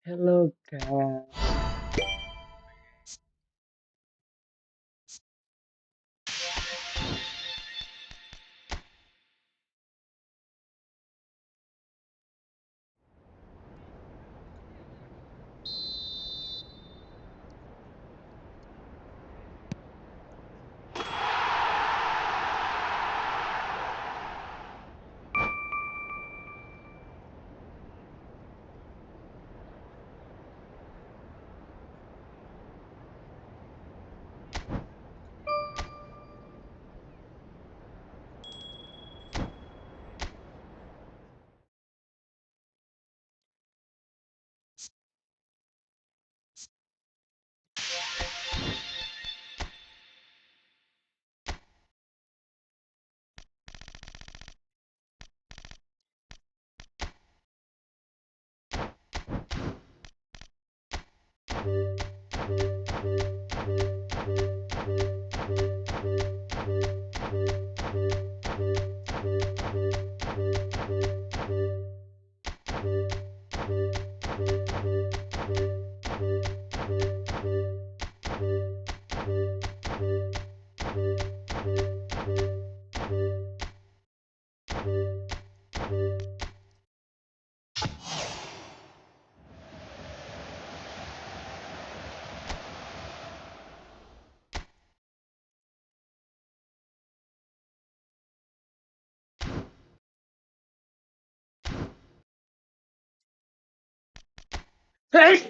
Hello guys.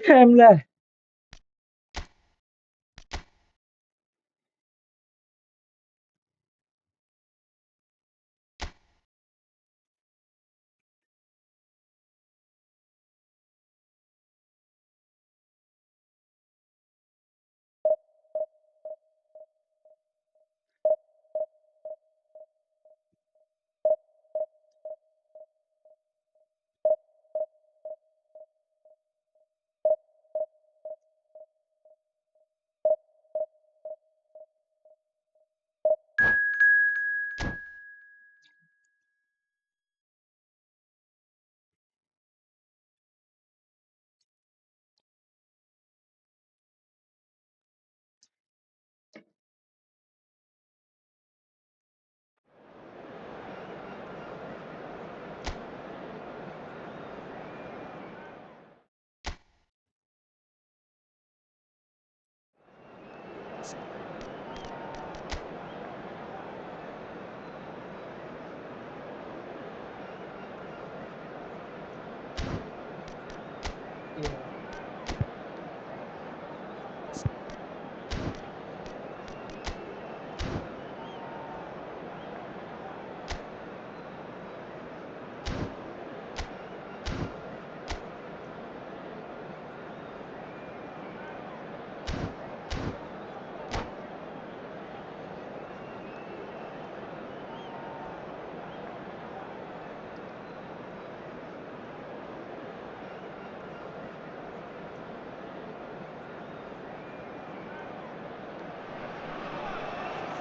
Em là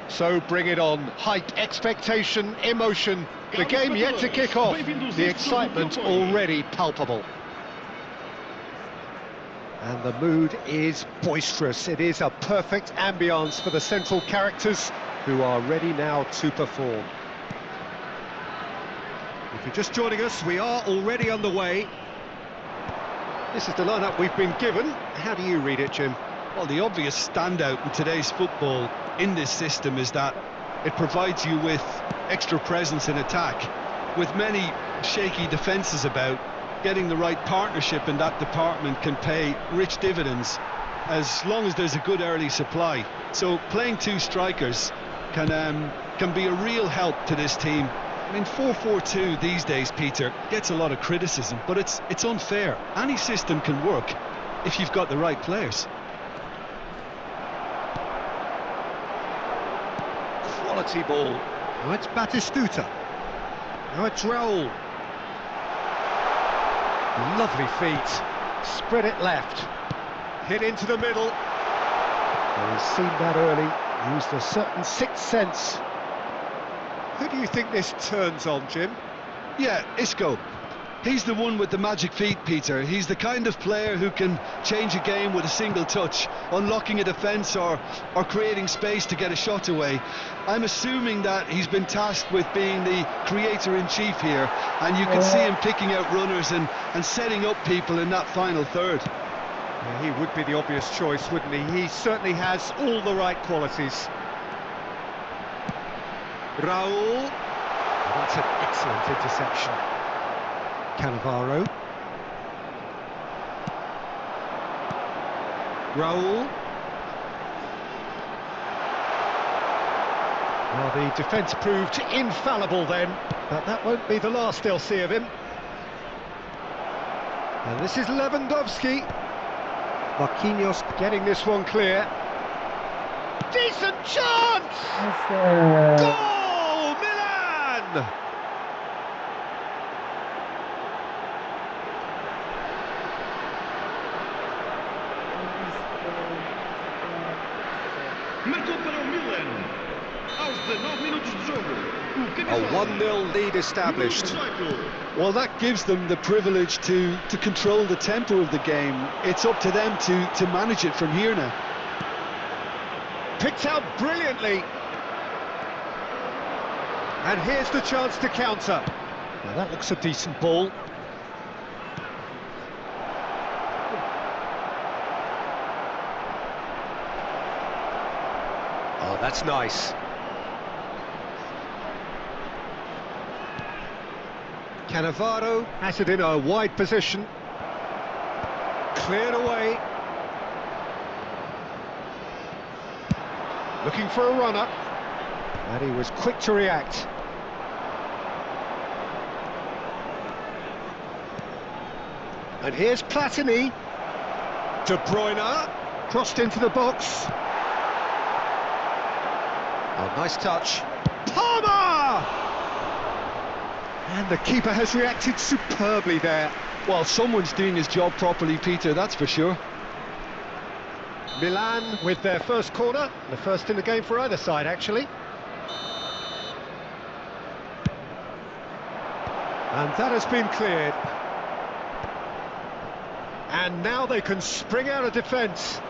So bring it on. Hype, expectation, emotion. The game yet to kick off. The excitement already palpable. And the mood is boisterous. It is a perfect ambience for the central characters who are ready now to perform. If you're just joining us, we are already underway. This is the lineup we've been given. How do you read it, Jim? Well, the obvious standout in today's football in this system is that it provides you with extra presence in attack. With many shaky defences about, getting the right partnership in that department can pay rich dividends as long as there's a good early supply. So playing two strikers can be a real help to this team. I mean, 4-4-2 these days, Peter, gets a lot of criticism, but it's unfair. Any system can work if you've got the right players. Quality ball. Now it's Batistuta. Now it's Raul. Lovely feet. Spread it left. Hit into the middle. Well, he's seen that early. Used a certain sixth sense. Who do you think this turns on, Jim? Yeah, Isco. He's the one with the magic feet, Peter. He's the kind of player who can change a game with a single touch, unlocking a defence or creating space to get a shot away. I'm assuming that he's been tasked with being the creator-in-chief here, and you can see him picking out runners and setting up people in that final third. Yeah, he would be the obvious choice, wouldn't he? He certainly has all the right qualities. Raul. That's an excellent interception. Cannavaro. Raul. Well, the defence proved infallible then, but that won't be the last they'll see of him. And this is Lewandowski. Marquinhos getting this one clear. Decent chance! Goal! Milan! Marcou para o Milan. Aos 19 minutos de jogo. A 1-0 lead established. Well, that gives them the privilege to control the tempo of the game. It's up to them to manage it from here now. Picked out brilliantly. And here's the chance to counter. Now that looks a decent ball. Oh, that's nice. Cannavaro has it in a wide position. Cleared away. Looking for a runner. And he was quick to react. And here's Platini. De Bruyne crossed into the box. Oh, nice touch. Palmer! And the keeper has reacted superbly there. Well, someone's doing his job properly, Peter, that's for sure. Milan with their first corner, the first in the game for either side, actually. And that has been cleared. And now they can spring out of defence.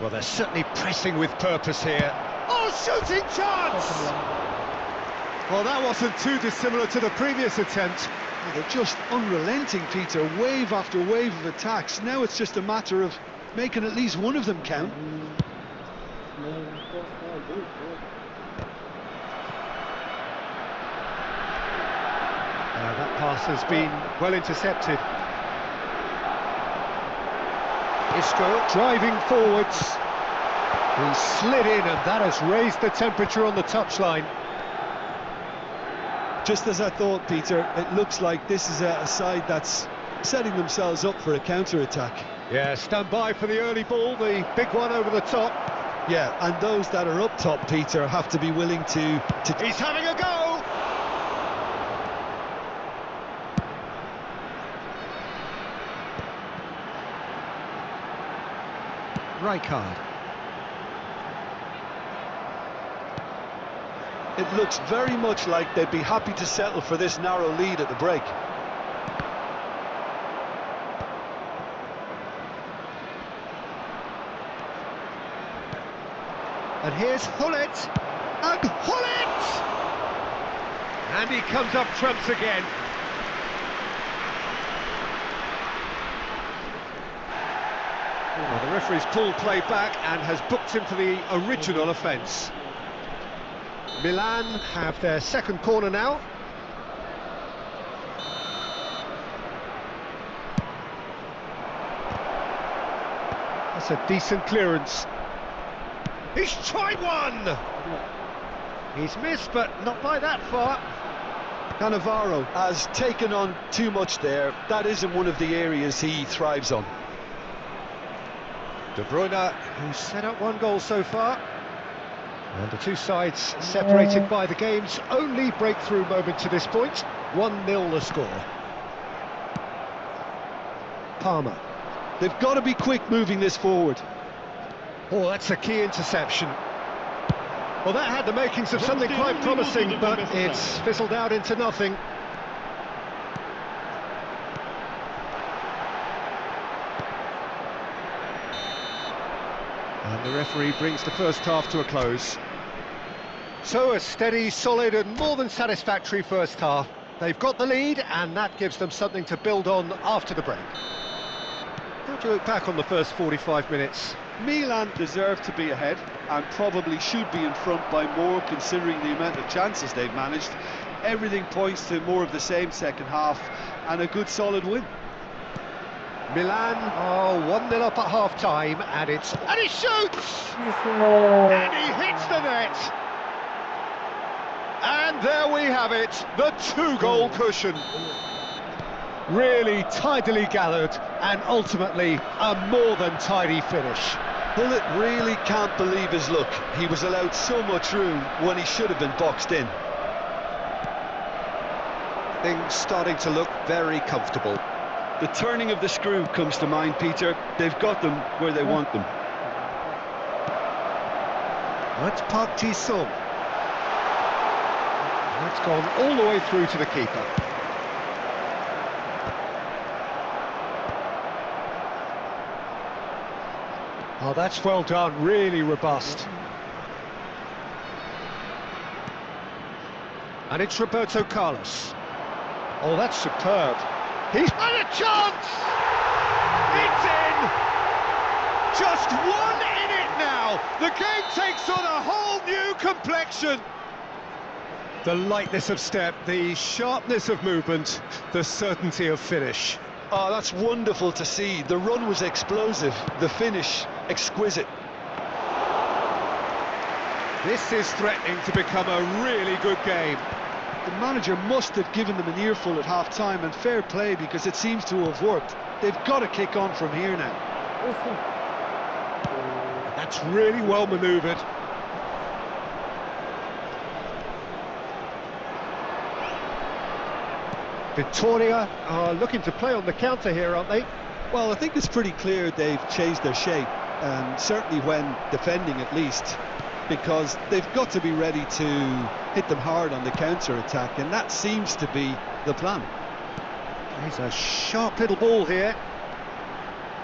Well, they're certainly pressing with purpose here. Oh, shooting chance! Well, that wasn't too dissimilar to the previous attempt. They're just unrelenting, Peter, wave after wave of attacks. Now it's just a matter of making at least one of them count. That pass has been well intercepted. Isco driving forwards. He slid in, and that has raised the temperature on the touchline. Just as I thought, Peter, it looks like this is a side that's setting themselves up for a counter-attack. Yeah, stand by for the early ball, the big one over the top. Yeah, and those that are up top, Peter, have to be willing to... He's having a go! Rijkaard. It looks very much like they'd be happy to settle for this narrow lead at the break. And here's Hullet, and Hullet! And he comes up trumps again. Well, the referee's pulled play back and has booked him for the original offence. Milan have their second corner now. That's a decent clearance. He's tried one! He's missed, but not by that far. Cannavaro has taken on too much there. That isn't one of the areas he thrives on. De Bruyne, who's set up one goal so far. And the two sides separated by the game's only breakthrough moment to this point. 1-0 the score. Palmer. They've got to be quick moving this forward. Oh, that's a key interception. Well, that had the makings of something quite promising, but it's fizzled out into nothing. And the referee brings the first half to a close. So a steady, solid and more than satisfactory first half. They've got the lead and that gives them something to build on after the break. How do you look back on the first 45 minutes? Milan deserve to be ahead and probably should be in front by more considering the amount of chances they've managed. Everything points to more of the same second half and a good solid win. Milan are 1-0 up at half-time and he shoots! And he hits the net! And there we have it, the two-goal cushion. Really tidily gathered and ultimately a more than tidy finish. Bullet really can't believe his luck. He was allowed so much room when he should have been boxed in. Things starting to look very comfortable. The turning of the screw comes to mind, Peter. They've got them where they want them. That's Park Ji-sung. That's gone all the way through to the keeper. Oh, that's well done, really robust. And it's Roberto Carlos. Oh, that's superb. He's had a chance! It's in! Just one in it now! The game takes on a whole new complexion! The lightness of step, the sharpness of movement, the certainty of finish. Oh, that's wonderful to see. The run was explosive, the finish exquisite. This is threatening to become a really good game. The manager must have given them an earful at half-time, and fair play because it seems to have worked. They've got to kick on from here now. That's really well manoeuvred. Victoria are looking to play on the counter here, aren't they? Well, I think it's pretty clear they've changed their shape, certainly when defending at least, because they've got to be ready to hit them hard on the counter-attack, and that seems to be the plan. There's a sharp little ball here.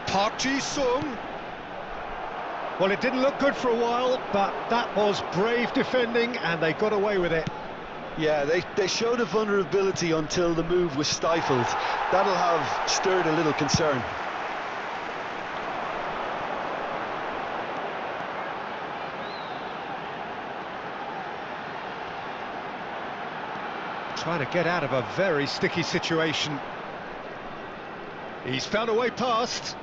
Park Ji-sung. Well, it didn't look good for a while, but that was brave defending, and they got away with it. Yeah, they showed a vulnerability until the move was stifled. That'll have stirred a little concern. Trying to get out of a very sticky situation. He's found a way past.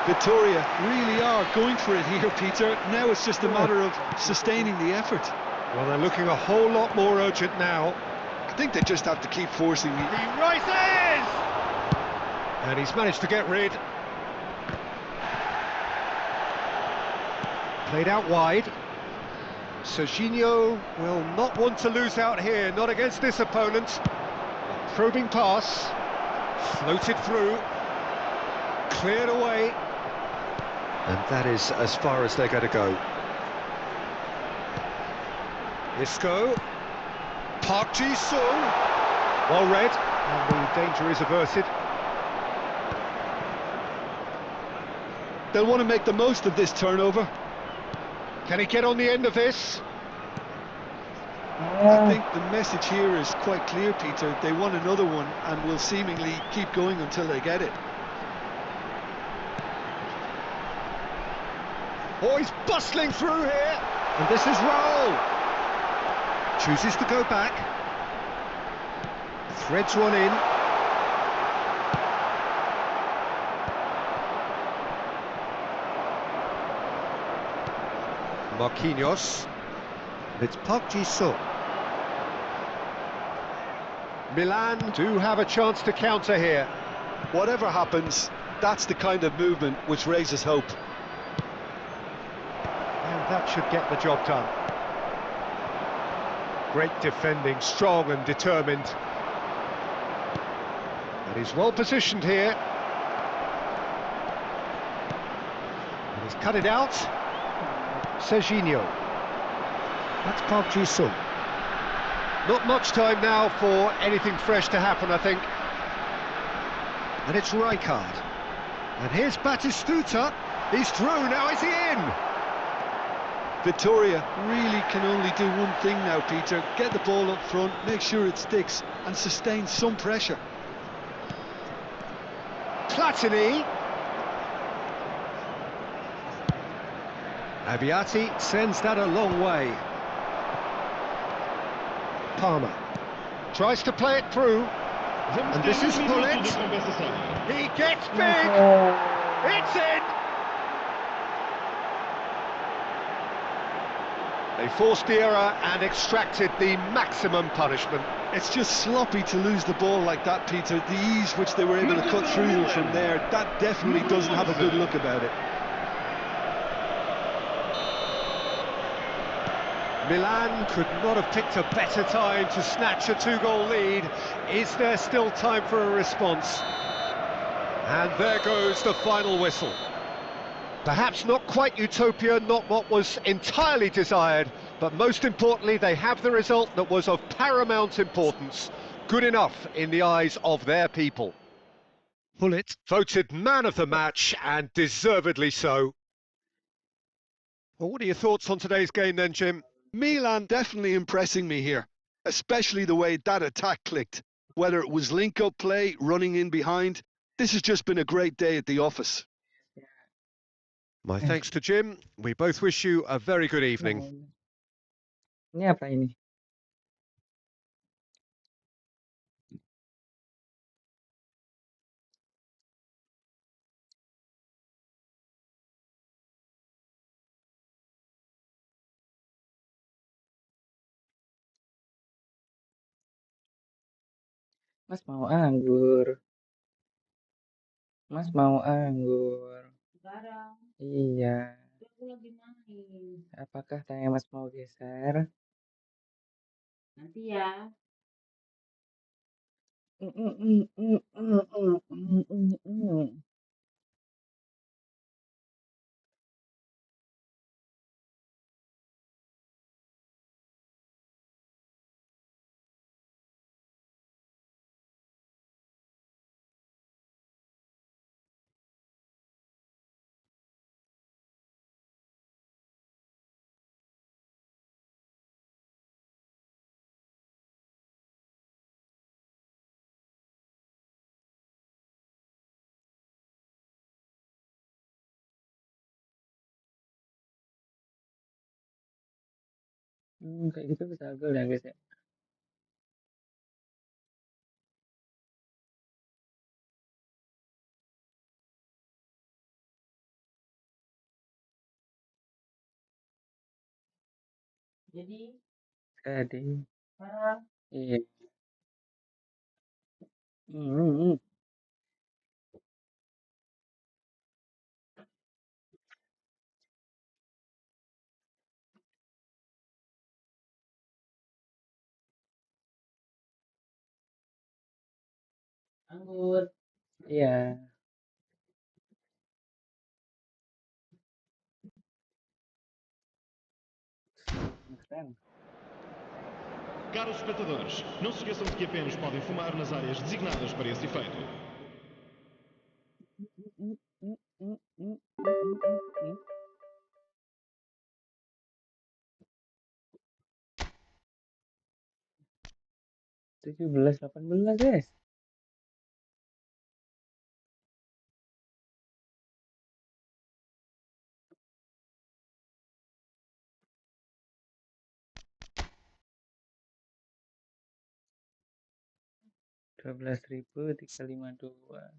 Victoria really are going for it here, Peter. Now it's just a matter of sustaining the effort. Well, they're looking a whole lot more urgent now. I think they just have to keep forcing the... He rises! And he's managed to get rid. Played out wide. Serginho will not want to lose out here, not against this opponent. Probing pass. Floated through. Cleared away. And that is as far as they're going to go. Isco. Park Ji-sung. Well read, and the danger is averted. They'll want to make the most of this turnover. Can he get on the end of this? I think the message here is quite clear, Peter. They want another one and will seemingly keep going until they get it. Oh, he's bustling through here, and this is Raul. Chooses to go back. Threads one in. Marquinhos. It's Park Ji-sung. Milan do have a chance to counter here. Whatever happens, that's the kind of movement which raises hope. And that should get the job done. Great defending, strong and determined. And he's well positioned here. And he's cut it out. Serginho. That's Park Ji-sung. Not much time now for anything fresh to happen, I think. And it's Rijkaard. And here's Batistuta. He's through, now is he in? Victoria really can only do one thing now, Peter. Get the ball up front, make sure it sticks, and sustain some pressure. Platini. Abiati sends that a long way. Palmer tries to play it through. Vamos And ter this is minuto Bullet. de compensação. He gets big. It's in. They forced the error and extracted the maximum punishment. It's just sloppy to lose the ball like that, Peter. The ease which they were able to cut through them from there, that definitely doesn't have a good look about it. Milan could not have picked a better time to snatch a two-goal lead. Is there still time for a response? And there goes the final whistle. Perhaps not quite utopia, not what was entirely desired, but most importantly, they have the result that was of paramount importance. Good enough in the eyes of their people. Bullet voted man of the match, and deservedly so. Well, what are your thoughts on today's game then, Jim? Milan definitely impressing me here, especially the way that attack clicked. Whether it was link-up play, running in behind, this has just been a great day at the office. My thanks to Jim. We both wish you a very good evening. Ini apa ini? Mas mau anggur. Mas mau anggur. Sekarang Iya. aku lagi main. Apakah tanya Mas mau geser? Nanti ya. Kayak gitu bisa gol ya guys ya. Jadi Jadi, sekarang iya. Hmm. anggur. Iya. Keren. Caros espectadores, não se esqueçam de que apenas podem fumar nas áreas designadas para esse efeito. Tujuh belas, 18 guys. $12.352.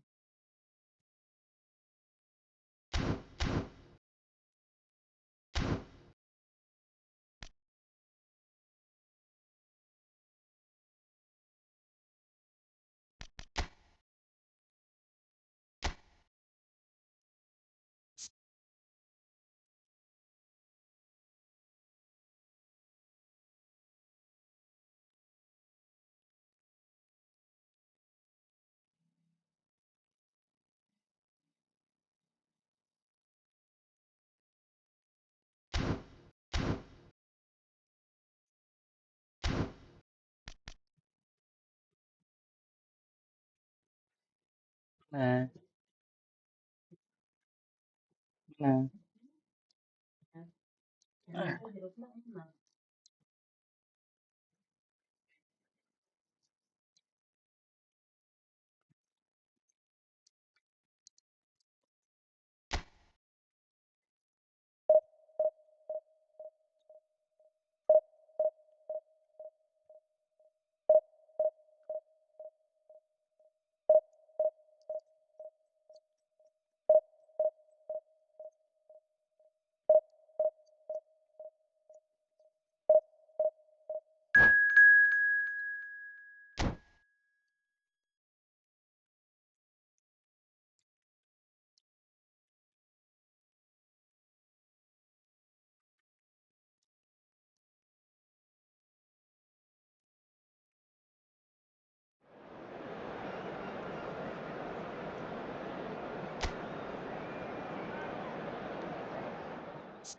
Nah, nah. Yang itu di rumah enak.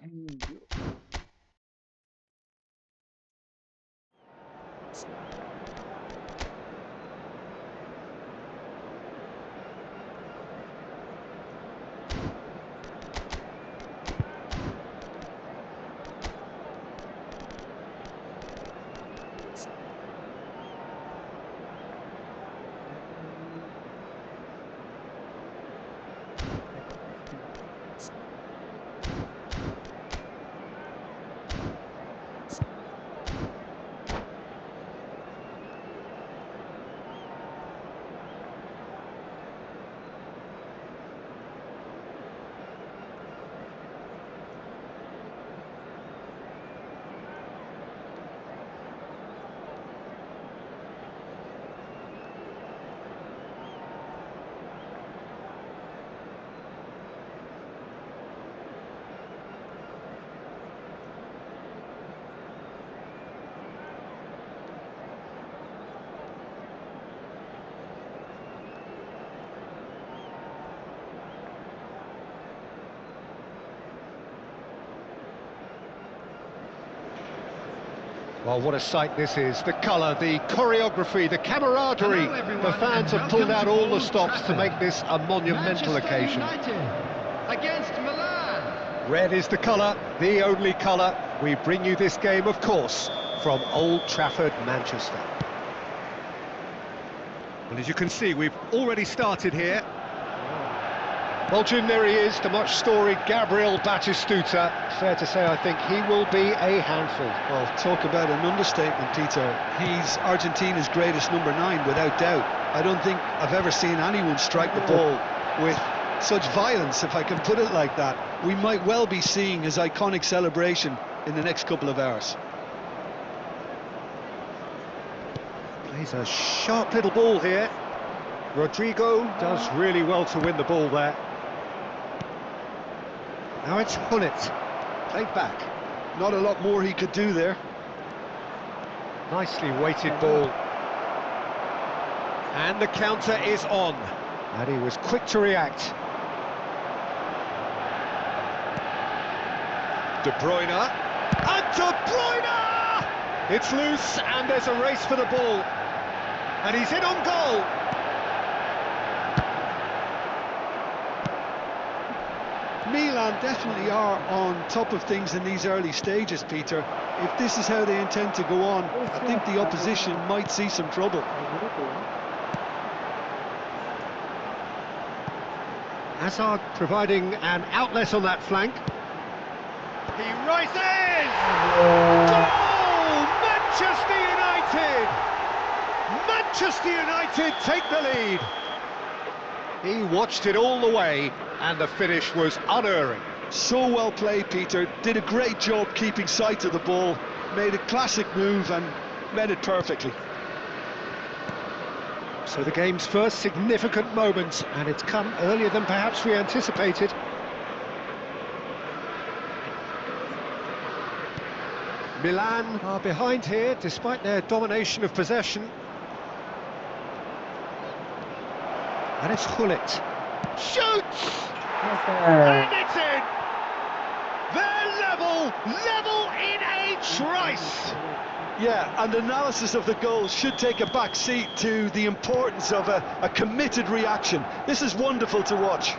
MU. Well, what a sight this is. The colour, the choreography, the camaraderie. Hello, everyone, The fans and have pulled out welcome to all the Old stops to Trafford. make this a monumental Manchester occasion. United against Milan. Red is the colour, the only colour. We bring you this game, of course, from Old Trafford, Manchester. Well, as you can see, we've already started here. Well, Jim, there he is, the much storied Gabriel Batistuta. Fair to say, I think he will be a handful. Well, talk about an understatement, Peter. He's Argentina's greatest number 9, without doubt. I don't think I've ever seen anyone strike the ball with such violence, if I can put it like that. We might well be seeing his iconic celebration in the next couple of hours. Plays a sharp little ball here. Rodrigo does really well to win the ball there. Now it's Hullet, played back. Not a lot more he could do there. Nicely weighted ball. And the counter is on. And he was quick to react. De Bruyne. And De Bruyne! It's loose and there's a race for the ball. And he's in on goal. Milan definitely are on top of things in these early stages, Peter. If this is how they intend to go on, I think the opposition might see some trouble. Hazard providing an outlet on that flank. He rises! Goal! Manchester United! Manchester United take the lead. He watched it all the way, and the finish was unerring. So well played, Peter. Did a great job keeping sight of the ball. Made a classic move and read it perfectly. So the game's first significant moment, and it's come earlier than perhaps we anticipated. Milan are behind here, despite their domination of possession. And it's Hullet. Shoots! And it's in! They're level in a trice! Yeah, and analysis of the goal should take a back seat to the importance of a committed reaction. This is wonderful to watch.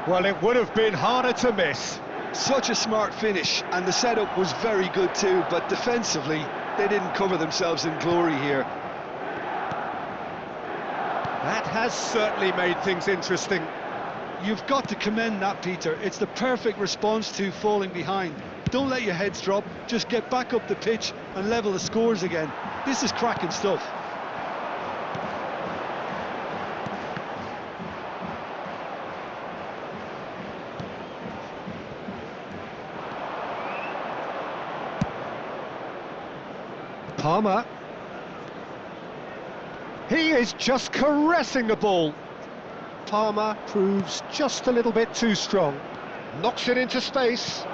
Well, it would have been harder to miss. Such a smart finish, and the setup was very good too, but defensively, they didn't cover themselves in glory here. That has certainly made things interesting. You've got to commend that, Peter. It's the perfect response to falling behind. Don't let your heads drop, just get back up the pitch and level the scores again. This is cracking stuff. Palmer. He is just caressing the ball. Palmer proves just a little bit too strong. Knocks it into space.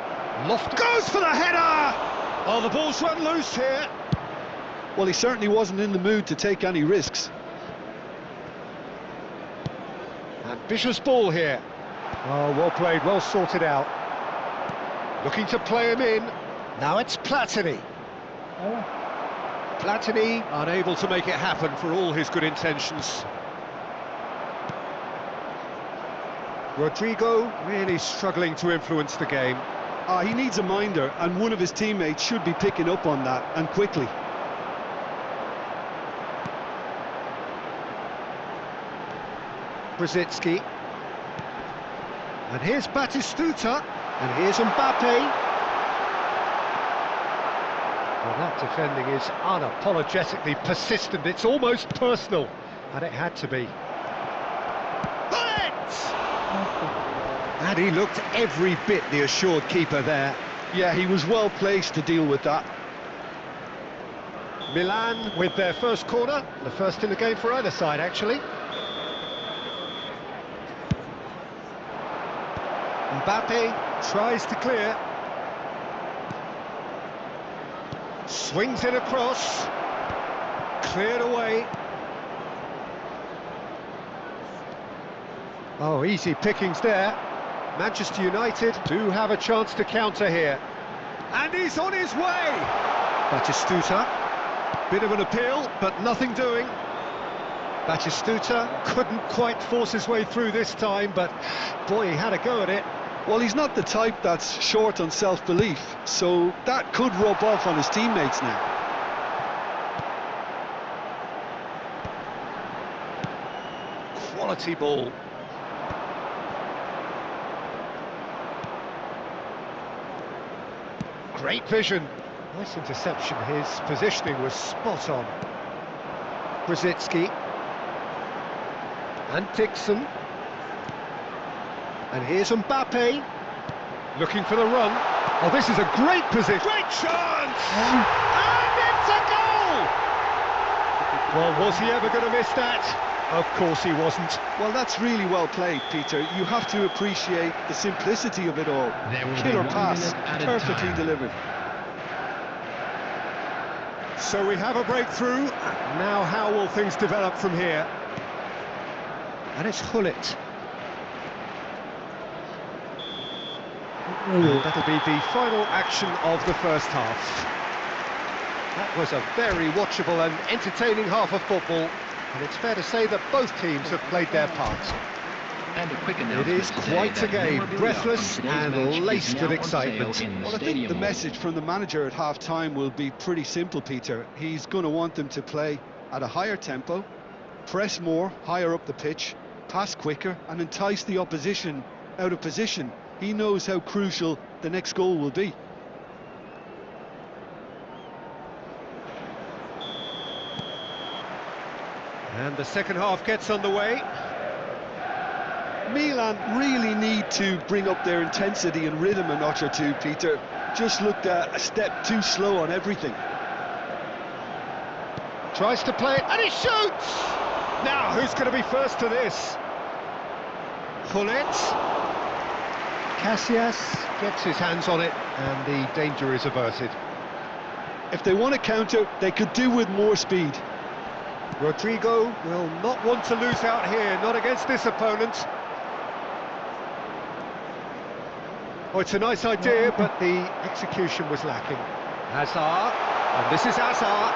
Loft goes for the header! Oh, the ball's run loose here. Well, he certainly wasn't in the mood to take any risks. Ambitious ball here. Oh, well played, well sorted out. Looking to play him in. Now it's Platini. Platini unable to make it happen for all his good intentions. Rodrigo really struggling to influence the game. He needs a minder, and one of his teammates should be picking up on that, and quickly. Brzezinski. And here's Batistuta. And here's Mbappe. Well, that defending is unapologetically persistent. It's almost personal. And it had to be. And he looked every bit the assured keeper there. Yeah, he was well placed to deal with that. Milan with their first corner, the first in the game for either side, actually. Mbappe tries to clear. Swings it across. Cleared away. Oh, easy pickings there. Manchester United do have a chance to counter here. And he's on his way! Batistuta. Bit of an appeal, but nothing doing. Batistuta couldn't quite force his way through this time, but boy, he had a go at it. Well, he's not the type that's short on self-belief, so that could rub off on his teammates now. Quality ball. Great vision. Nice interception. His positioning was spot on. Brzezinski. And Dixon. And here's Mbappe. Looking for the run. Oh, this is a great position. Great chance! And it's a goal! Well, was he ever going to miss that? Of course he wasn't. Well, that's really well played, Peter. You have to appreciate the simplicity of it all. Killer pass, perfectly delivered. So we have a breakthrough. Now how will things develop from here? And it's Hullet. And that'll be the final action of the first half. That was a very watchable and entertaining half of football. And it's fair to say that both teams have played their part. And a quick It is quite a game, breathless and laced with excitement. Well, I think the message from the manager at half-time will be pretty simple, Peter. He's going to want them to play at a higher tempo, press more, higher up the pitch, pass quicker, and entice the opposition out of position. He knows how crucial the next goal will be. And the second half gets underway. Milan really need to bring up their intensity and rhythm a notch or two, Peter. Just looked a step too slow on everything. Tries to play it, and he shoots! Now, who's going to be first to this? Hullet. Casillas gets his hands on it, and the danger is averted. If they want to counter, they could do with more speed. Rodrigo will not want to lose out here, not against this opponent. Oh, it's a nice idea, but the execution was lacking. Hazard. And this is Azar.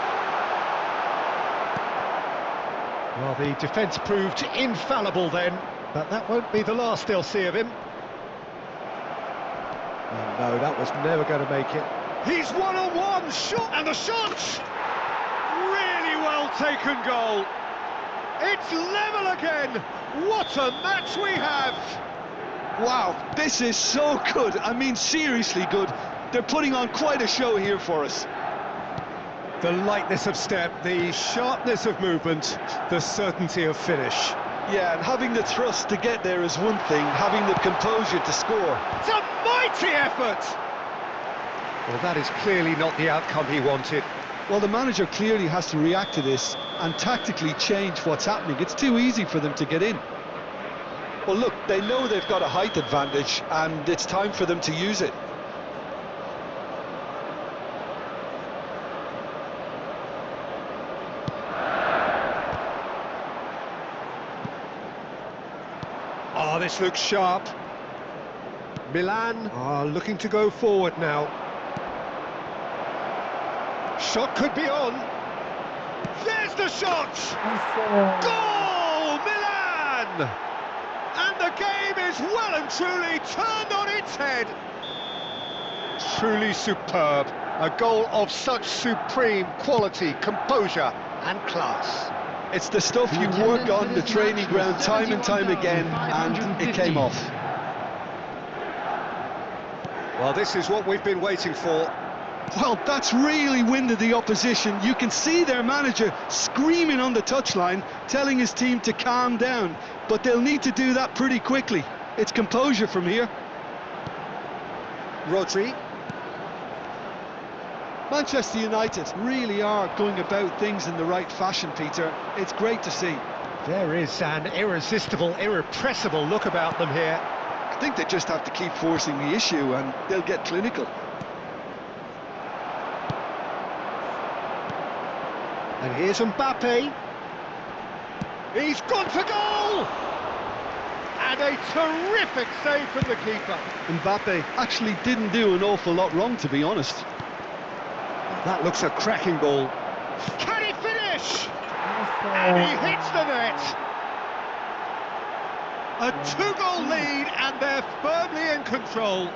Well, the defence proved infallible then, but that won't be the last they'll see of him. Oh, no, that was never going to make it. He's one-on-one, shot, and the shot! Really well taken goal. It's level again. What a match we have! Wow, this is so good. I mean, seriously good. They're putting on quite a show here for us. The lightness of step, the sharpness of movement, the certainty of finish. Yeah, and having the thrust to get there is one thing, having the composure to score. It's a mighty effort! Well, that is clearly not the outcome he wanted. Well, the manager clearly has to react to this and tactically change what's happening. It's too easy for them to get in. Well, look, they know they've got a height advantage, and it's time for them to use it. Oh, this looks sharp. Milan are looking to go forward now. Shot could be on. There's the shot! Goal, Milan! And the game is well and truly turned on its head. Truly superb. A goal of such supreme quality, composure and class. It's the stuff you work on the training ground time and time again, and it came off. Well, this is what we've been waiting for. Well, that's really winded the opposition. You can see their manager screaming on the touchline, telling his team to calm down, but they'll need to do that pretty quickly. It's composure from here. Rodri. Manchester United really are going about things in the right fashion, Peter. It's great to see. There is an irresistible, irrepressible look about them here. I think they just have to keep forcing the issue and they'll get clinical. And here's Mbappe. He's gone for goal! And a terrific save from the keeper. Mbappe actually didn't do an awful lot wrong, to be honest. That looks a cracking ball. Can he finish? And he hits the net. A two-goal lead and they're firmly in control.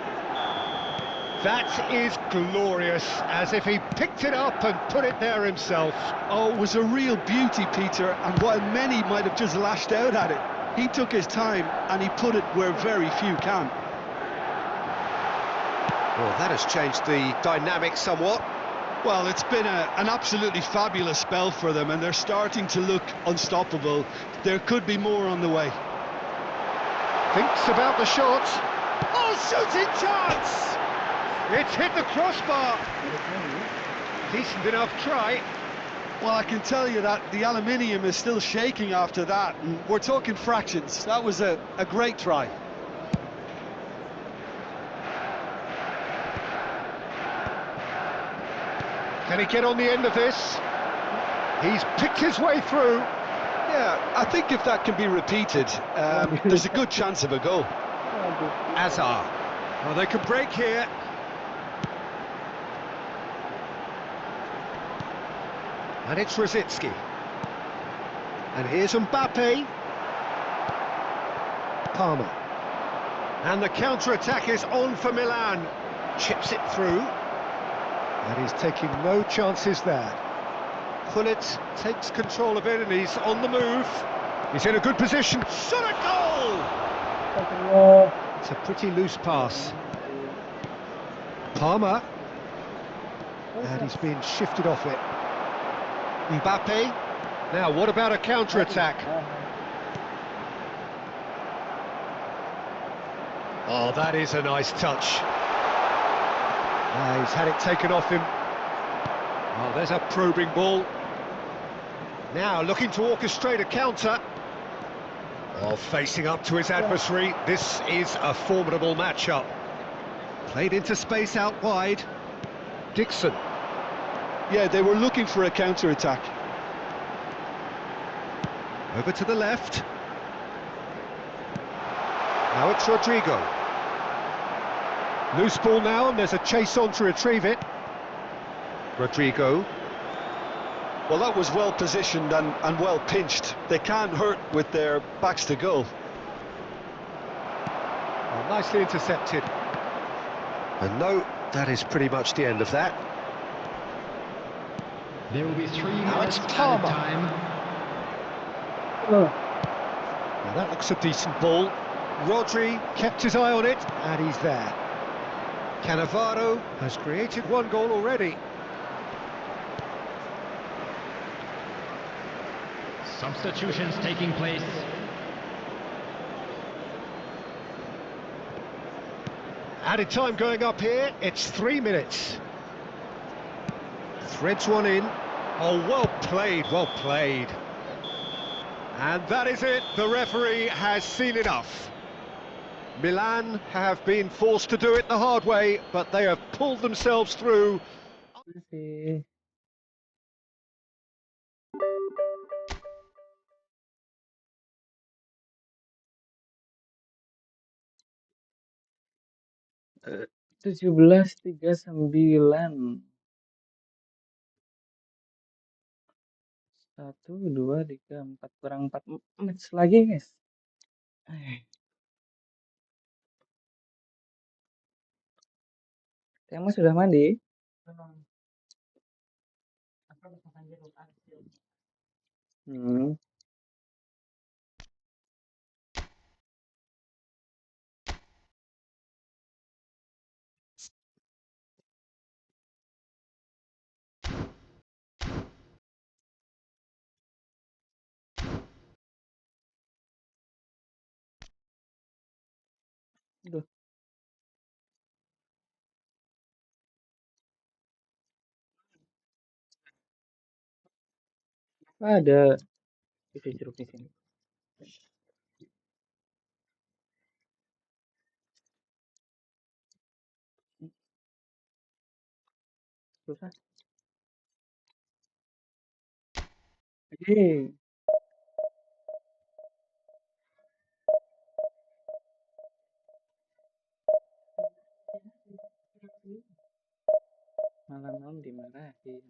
That is glorious, as if he picked it up and put it there himself. Oh, it was a real beauty, Peter, and while many might have just lashed out at it, he took his time and he put it where very few can. Well, that has changed the dynamic somewhat. Well, it's been an absolutely fabulous spell for them, and they're starting to look unstoppable. There could be more on the way. Thinks about the shot. Oh, shooting chance! It's hit the crossbar. Decent enough try. Well, I can tell you that the aluminium is still shaking after that, and we're talking fractions. That was a great try. Can he get on the end of this? He's picked his way through. Yeah, I think if that can be repeated, there's a good chance of a goal. Azar. Well, they can break here. And it's Rosicki. And here's Mbappe. Palmer. And the counter-attack is on for Milan. Chips it through. And he's taking no chances there. Pullet takes control of it and he's on the move. He's in a good position. Shot a goal! It's a pretty loose pass. Palmer. And he's being shifted off it. Mbappe. Now, what about a counter-attack? Oh, that is a nice touch. He's had it taken off him. Oh, there's a probing ball. Now looking to orchestrate a counter. Oh, facing up to his adversary. This is a formidable matchup. Played into space out wide. Dixon. Yeah, they were looking for a counter-attack. Over to the left. Now it's Rodrigo. Loose ball now, and there's a chase on to retrieve it. Rodrigo. Well, that was well positioned and well pinched. They can't hurt with their backs to goal. Well, nicely intercepted. And no, that is pretty much the end of that. There will be 3 Now minutes it's added Palmer. time. Oh, Now that looks a decent ball. Rodri kept his eye on it, and he's there. Cannavaro has created 1 goal already. Substitutions taking place. Added time going up here, it's 3 minutes. Threads one in. Oh, well played, well played. And that is it, the referee has seen enough. Milan have been forced to do it the hard way, but they have pulled themselves through. masih. Eh, 17-39. 1, 2, 3, 4 kurang 4 match lagi, guys. Tema sudah mandi? Hmm. Aduh, ada isi jeruk di sini. Susah. Oke. Malam-malam dimarahin.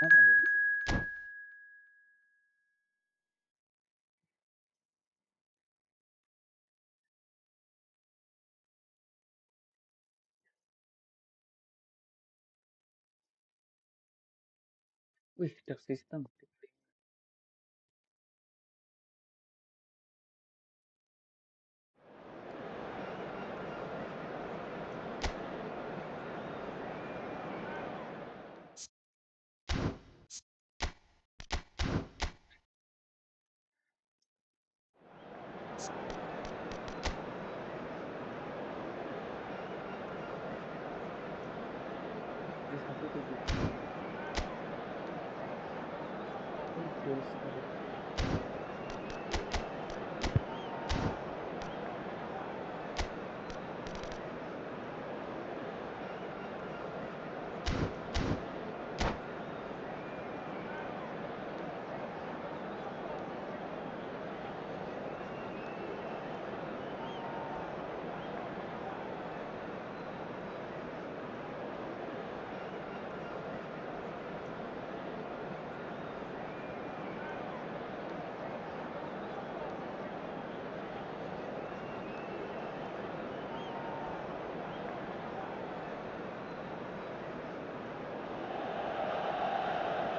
Apa dong? Wih, dark system. Ini 1-7. Dosa betul.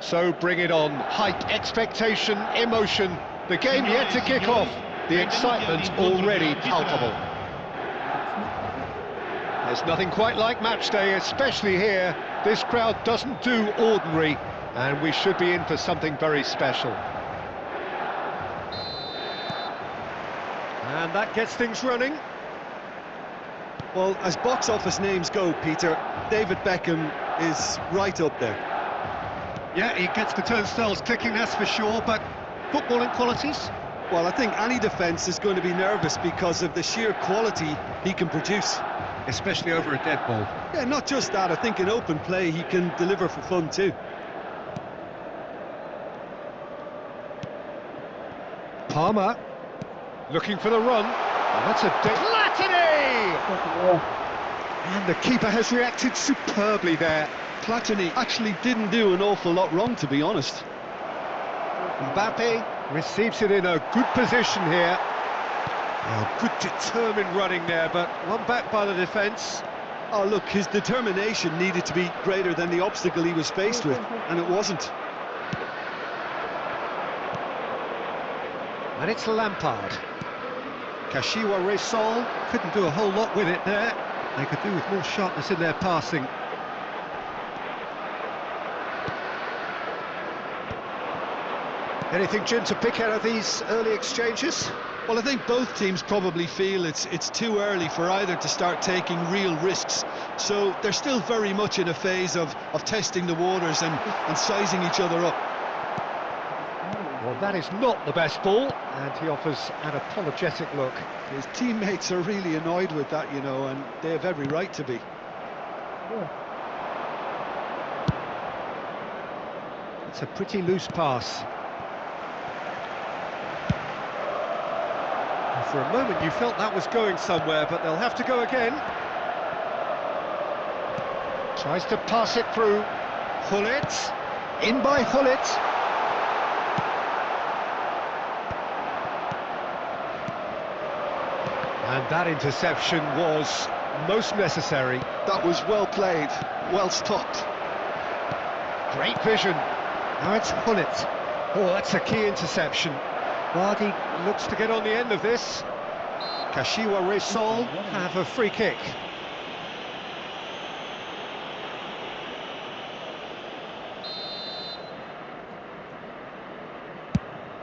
So bring it on. Hype, expectation, emotion. The game yet to kick off. The excitement already palpable. There's nothing quite like match day, especially here. This crowd doesn't do ordinary, and we should be in for something very special. And that gets things running. Well, as box office names go, Peter, David Beckham is right up there. Yeah, he gets the turnstiles clicking, that's for sure, but footballing qualities? Well, I think any defence is going to be nervous because of the sheer quality he can produce. Especially over a dead ball. Yeah, not just that, I think in open play he can deliver for fun too. Palmer, looking for the run. Oh, that's a Platini! And the keeper has reacted superbly there. Platini actually didn't do an awful lot wrong, to be honest. Mbappe receives it in a good position here. Oh, good determined running there, but one back by the defence. Oh, look, his determination needed to be greater than the obstacle he was faced with, and it wasn't. And it's Lampard. Kashiwa Resol couldn't do a whole lot with it there. They could do with more sharpness in their passing. Anything, Jim, to pick out of these early exchanges? Well, I think both teams probably feel it's too early for either to start taking real risks. So they're still very much in a phase of testing the waters and sizing each other up. Well, that is not the best ball, and he offers an apologetic look. His teammates are really annoyed with that, you know, and they have every right to be. It's a pretty loose pass. For a moment you felt that was going somewhere, but they'll have to go again. Tries to pass it through. Hullet. In by Hullet. And that interception was most necessary. That was well played, well stopped. Great vision. Now it's Hullet. Oh, that's a key interception. Vardy looks to get on the end of this. Kashiwa Resol have a free kick.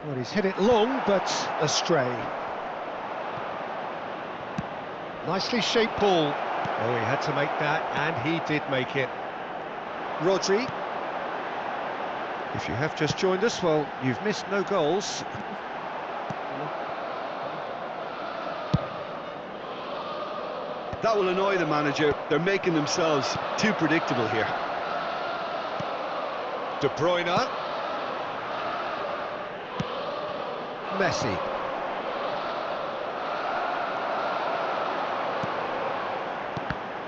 Well, he's hit it long, but astray. Nicely shaped ball. Oh, he had to make that, and he did make it. Rodri. If you have just joined us, well, you've missed no goals. That will annoy the manager. They're making themselves too predictable here. De Bruyne. Messi.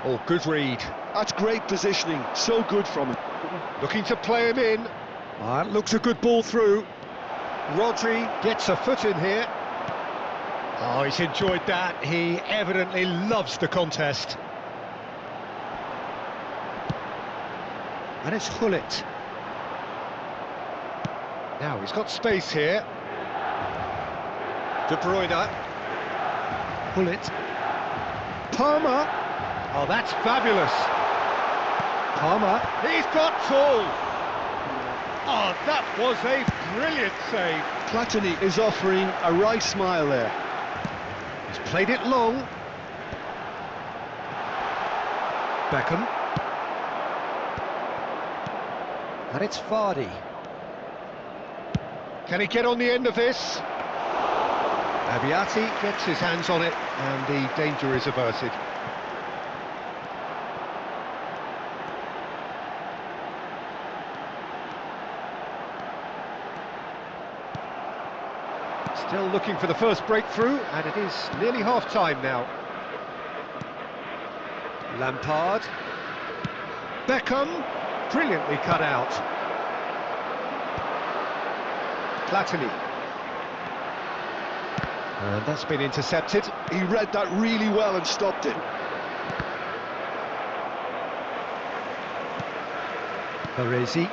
Oh, good read. That's great positioning, so good from him. Looking to play him in. That looks a good ball through. Rodri gets a foot in here. Oh, he's enjoyed that. He evidently loves the contest. And it's Hullet. Now he's got space here. De Bruyne. Hullet. Palmer. Oh, that's fabulous. Palmer. He's got tall. Oh, that was a brilliant save. Platini is offering a right smile there. He's played it long. Beckham. And it's Vardy. Can he get on the end of this? Abiati gets his hands on it, and the danger is averted. Still looking for the first breakthrough, and it is nearly half-time now. Lampard. Beckham. Brilliantly cut out. Platini. And that's been intercepted. He read that really well and stopped it. Baresi.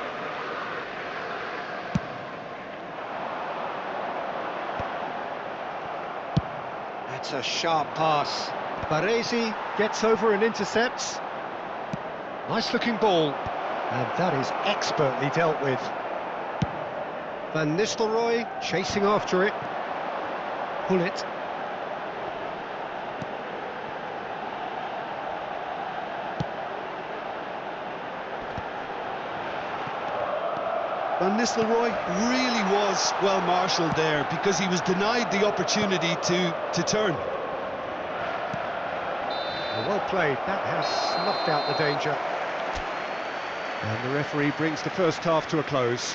That's a sharp pass. Baresi gets over and intercepts. Nice looking ball. And that is expertly dealt with. Van Nistelrooy chasing after it. Hullet. Van Nistelrooy really was well marshalled there because he was denied the opportunity to turn. Well played. That has snuffed out the danger. And the referee brings the first half to a close.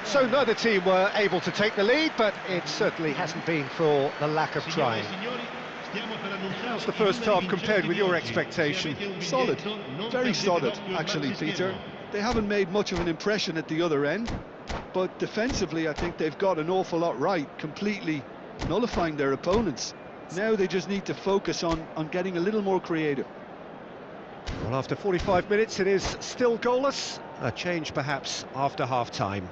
So neither team were able to take the lead, but it certainly hasn't been for the lack of trying. How's the first half compared with your expectation? Solid, very solid, actually, Peter. They haven't made much of an impression at the other end, but defensively I think they've got an awful lot right, completely nullifying their opponents. Now they just need to focus on getting a little more creative. Well, after 45 minutes it is still goalless. A change perhaps after half-time.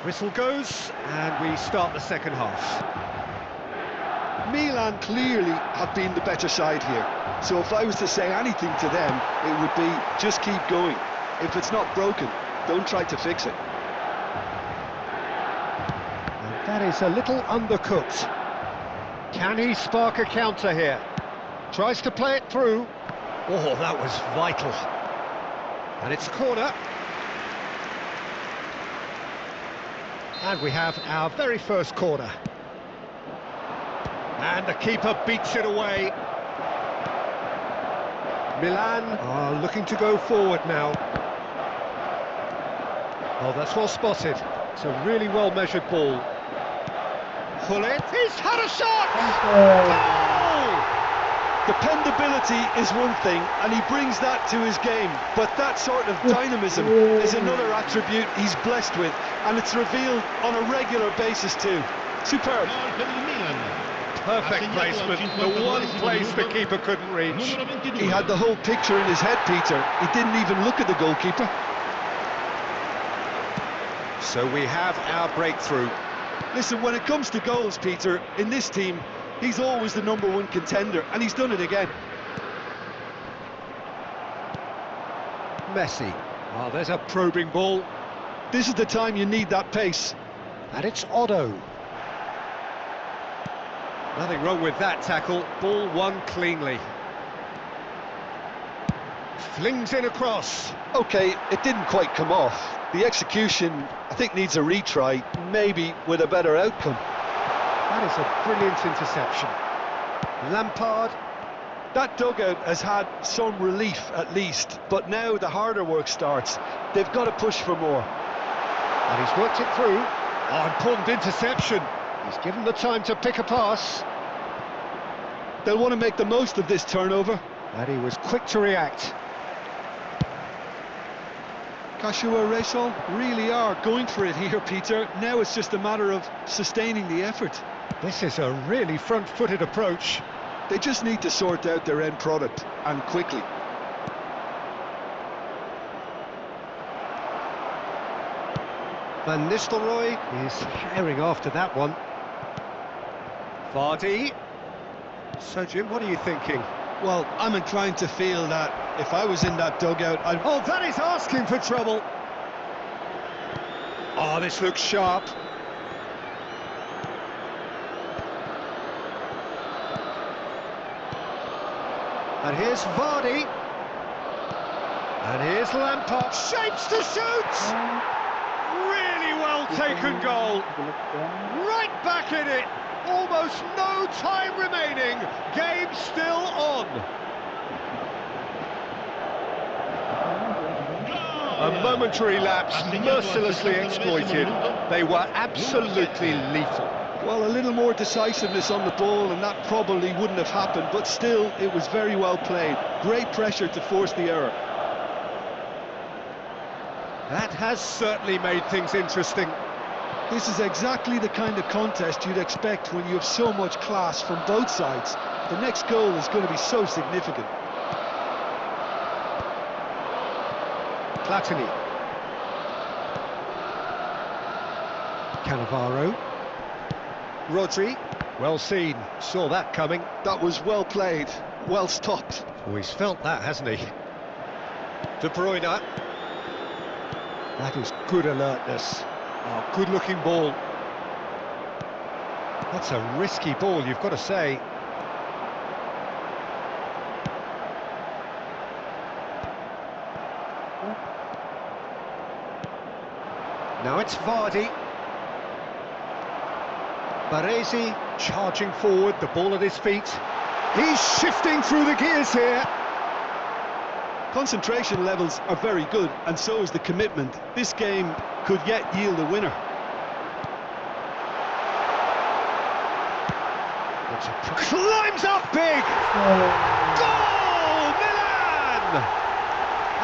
Whistle goes, and we start the second half. Milan clearly have been the better side here, so if I was to say anything to them, it would be just keep going. If it's not broken, don't try to fix it. And that is a little undercooked. Can he spark a counter here? Tries to play it through. Oh, that was vital. And it's a corner. And we have our very first corner. And the keeper beats it away. Milan are looking to go forward now. Oh, that's well spotted. It's a really well-measured ball. Gullit, he's had a shot! Goal! Dependability is one thing, and he brings that to his game, but that sort of dynamism is another attribute he's blessed with, and it's revealed on a regular basis too. Superb. Perfect placement, the one place the keeper couldn't reach. He had the whole picture in his head, Peter. He didn't even look at the goalkeeper. So we have our breakthrough. Listen, when it comes to goals, Peter, in this team, he's always the #1 contender, and he's done it again. Messi. Oh, there's a probing ball. This is the time you need that pace. And it's Otto. Nothing wrong with that tackle. Ball won cleanly. Flings in across. OK, it didn't quite come off. The execution, I think, needs a retry, maybe with a better outcome. That is a brilliant interception. Lampard. That dugout has had some relief at least, but now the harder work starts. They've got to push for more. And he's worked it through. Oh, important interception. He's given the time to pick a pass. They'll want to make the most of this turnover. And he was quick to react. Kashiwa Reysol really are going for it here, Peter. Now it's just a matter of sustaining the effort. This is a really front-footed approach. They just need to sort out their end product, and quickly. Van Nistelrooy is herring after that one. Vardy. So, Jim, what are you thinking? Well, I'm inclined to feel that if I was in that dugout, I'd... Oh, that is asking for trouble. Oh, this looks sharp. And here's Vardy. And here's Lampard. Shapes to shoot! Really well taken goal. Right back in it. Almost no time remaining. Game still on. A momentary lapse, mercilessly exploited. They were absolutely lethal. Well, a little more decisiveness on the ball and that probably wouldn't have happened, but still, it was very well played. Great pressure to force the error. That has certainly made things interesting. This is exactly the kind of contest you'd expect when you have so much class from both sides. The next goal is going to be so significant. Platini. Cannavaro. Rodri. Well seen. Saw that coming. That was well played. Well stopped. Oh, he's felt that, hasn't he? De Bruyne. That is good alertness. Oh, good-looking ball. That's a risky ball, you've got to say. Now it's Vardy. Baresi charging forward, the ball at his feet. He's shifting through the gears here. Concentration levels are very good, and so is the commitment. This game could yet yield a winner. Climbs up big! Goal! Milan!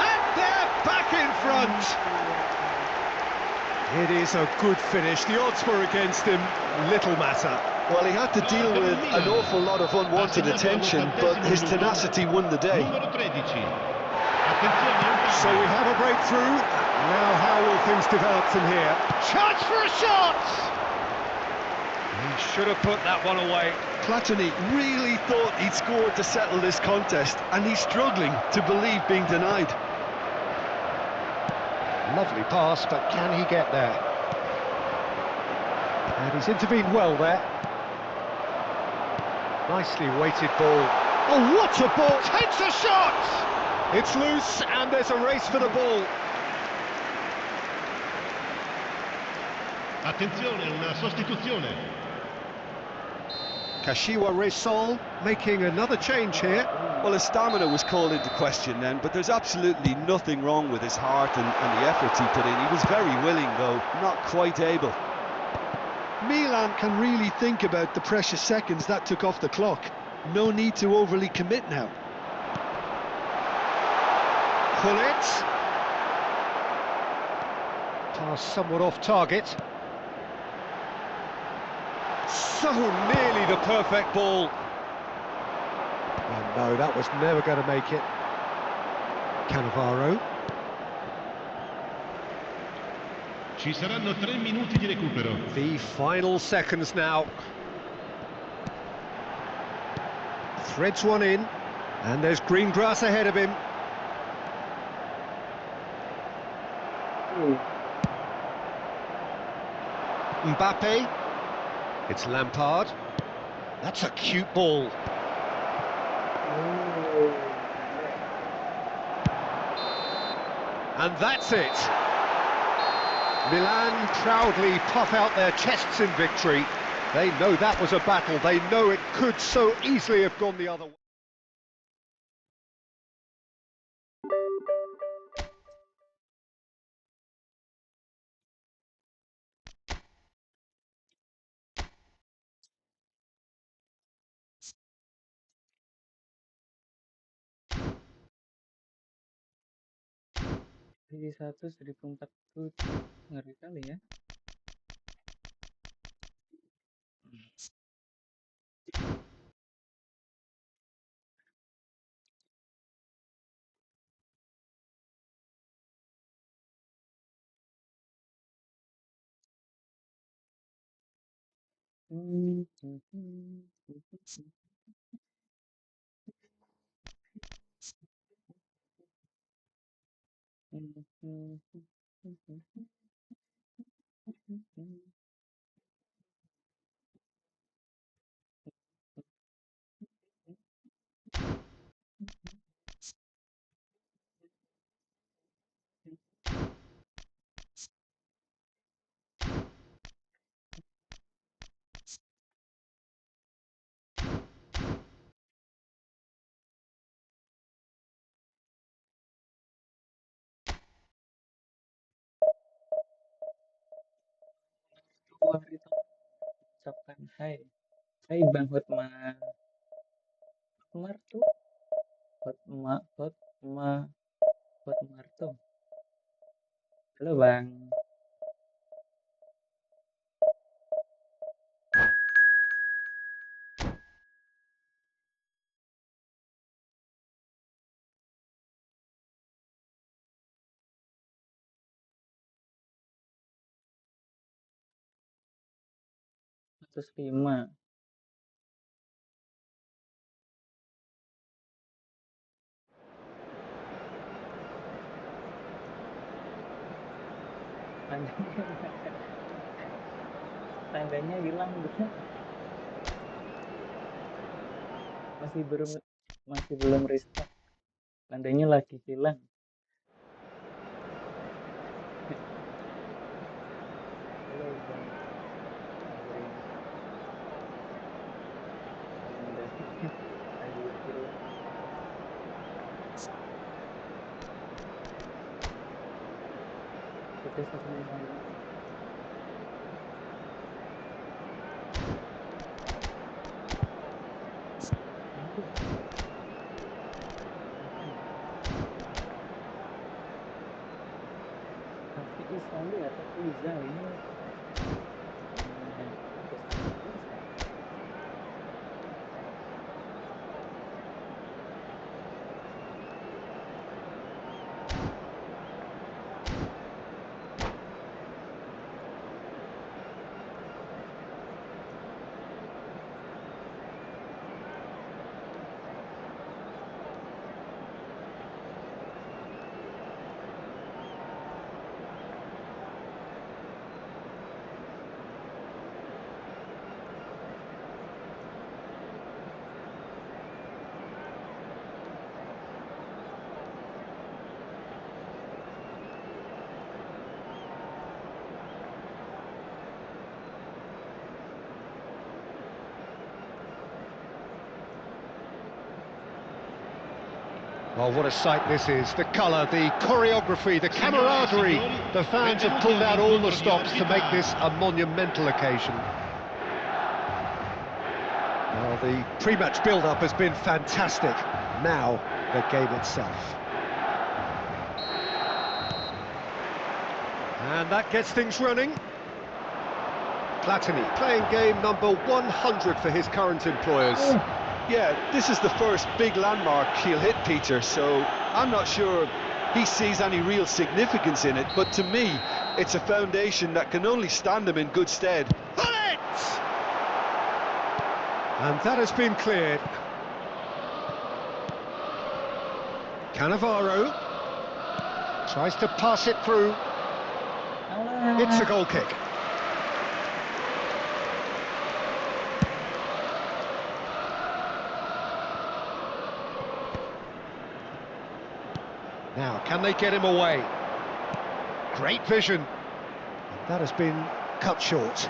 And they're back in front! It is a good finish. The odds were against him. Little matter. Well, he had to deal with an awful lot of unwanted attention, but his tenacity won the day. Numero 13. So we have a breakthrough. Now how will things develop from here? Chance for a shot! He should have put that one away. Platini really thought he'd scored to settle this contest, and he's struggling to believe being denied. Lovely pass, but can he get there? And he's intervened well there. Nicely weighted ball. Oh, what a ball! Takes a shot! It's loose, and there's a race for the ball. Attenzione, una sostituzione. Kashiwa Resol making another change here. Well, his stamina was called into question then, but there's absolutely nothing wrong with his heart and the efforts he put in. He was very willing, though, not quite able. Milan can really think about the precious seconds that took off the clock. No need to overly commit now. Pull it. Pass somewhat off target. So nearly the perfect ball. Oh no, that was never going to make it. Cannavaro. Ci saranno 3 minuti di recupero. The final seconds now. Threads one in, and there's green grass ahead of him. Mbappe. It's Lampard. That's a cute ball. And that's it. Milan proudly puff out their chests in victory. They know that was a battle. They know it could so easily have gone the other way. Jadi 147. Ngeri kali ya. Keluar itu ucapkan hai. Hai Bang Hotma. Hotmarto. Hotmarto. Halo Bang. Terus 5. Tandanya hilang bukan? Masih belum restock. Tandanya lagi hilang. Halo Bang. Rinto. Tandanya lagi hilang. Desa 155. Aduh, apa ya? Rafi Isali atau Rizal ini yang pakai sandal biasa. Well, what a sight this is. The colour, the choreography, the camaraderie. The fans have pulled out all the stops to make this a monumental occasion. Well, the pre-match build-up has been fantastic. Now, the game itself. And that gets things running. Platini playing game number 100 for his current employers. Yeah, this is the first big landmark he'll hit, Peter, so I'm not sure he sees any real significance in it, but to me, it's a foundation that can only stand him in good stead. Hit it! And that has been cleared. Cannavaro tries to pass it through. It's a goal kick. Now, can they get him away? Great vision. And that has been cut short.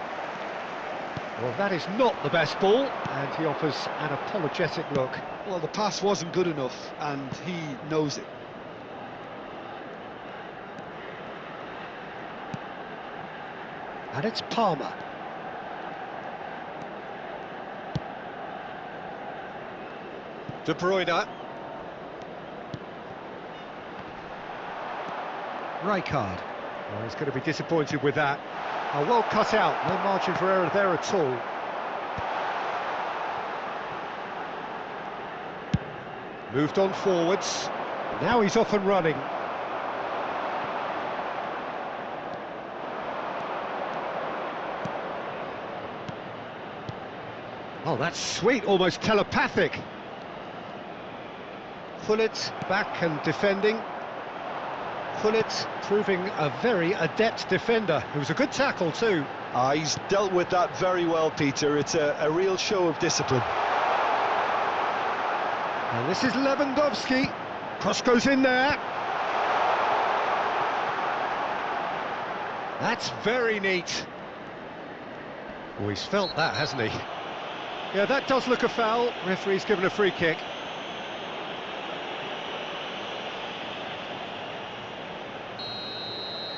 Well, that is not the best ball, and he offers an apologetic look. Well, the pass wasn't good enough, and he knows it. And it's Palmer. De Bruyne. Rijkaard. Well, he's going to be disappointed with that. Oh, well cut out, no margin for error there at all. Moved on forwards. Now he's off and running. Oh, that's sweet, almost telepathic. Gullit back and defending. Gullit proving a very adept defender. It was a good tackle too. He's dealt with that very well, Peter. It's a real show of discipline. And this is Lewandowski. Cross goes in there. That's very neat. Oh, he's felt that, hasn't he? Yeah, that does look a foul. Referee's given a free kick.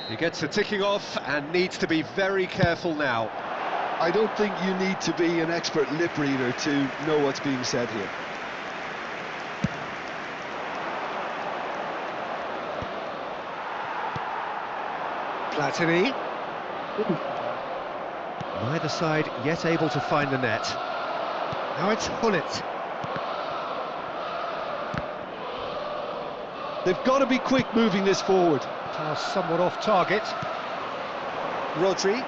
He gets the ticking off and needs to be very careful now. I don't think you need to be an expert lip reader to know what's being said here. Platini. Neither side yet able to find the net. Now it's Gullit. They've got to be quick moving this forward. Pass somewhat off target. Rodri.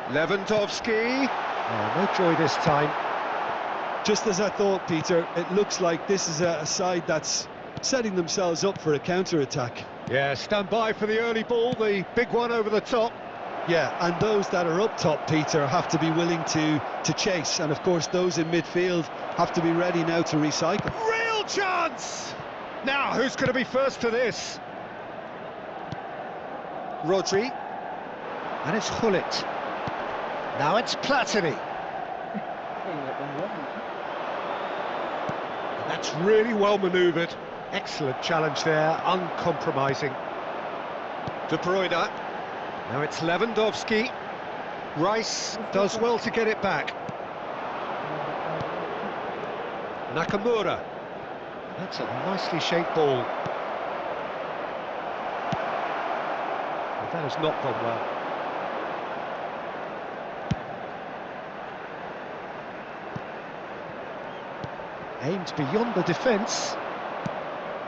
Lewandowski. Oh, no joy this time. Just as I thought, Peter, it looks like this is a side that's setting themselves up for a counter-attack. Yeah, stand by for the early ball, the big one over the top. Yeah, and those that are up top, Peter, have to be willing to chase, and of course those in midfield have to be ready now to recycle. Real chance! Now, who's going to be first to this? Rodri. And it's Gullit. Now it's Platini. That's really well manoeuvred. Excellent challenge there, uncompromising. De Bruyne. Now it's Lewandowski. Rice does well to get it back. Nakamura. That's a nicely shaped ball. But that has not gone well. Aimed beyond the defence.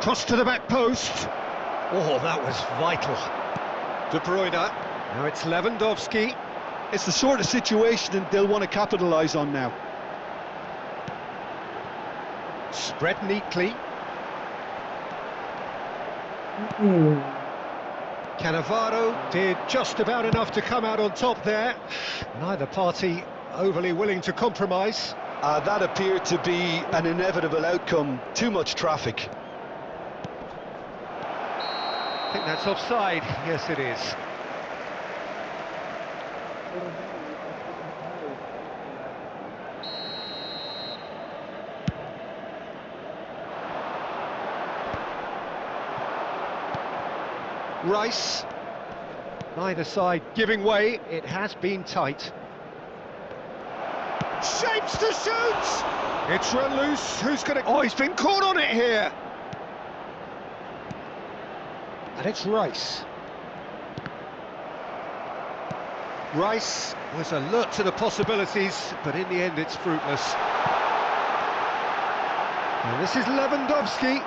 Cross to the back post. Oh, that was vital. De Bruyne. Now it's Lewandowski. It's the sort of situation that they'll want to capitalise on now. Spread neatly. Cannavaro did just about enough to come out on top there. Neither party overly willing to compromise. That appeared to be an inevitable outcome. Too much traffic. I think that's offside. Yes, it is. Rice. Neither side giving way. It has been tight. Shapes to shoot! It's run loose. Who's going to... Oh, he's been caught on it here. And it's Rice. Rice was alert to the possibilities, but in the end it's fruitless. And this is Lewandowski.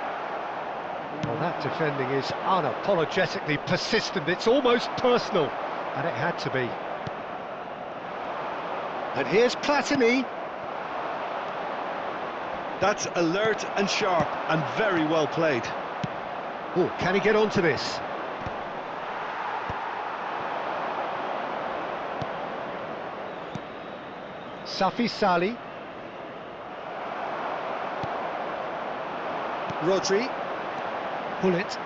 Well, that defending is unapologetically persistent. It's almost personal, and it had to be. And here's Platini. That's alert and sharp and very well played. Oh, can he get onto this? Safi Sali. Rodri. Pull it.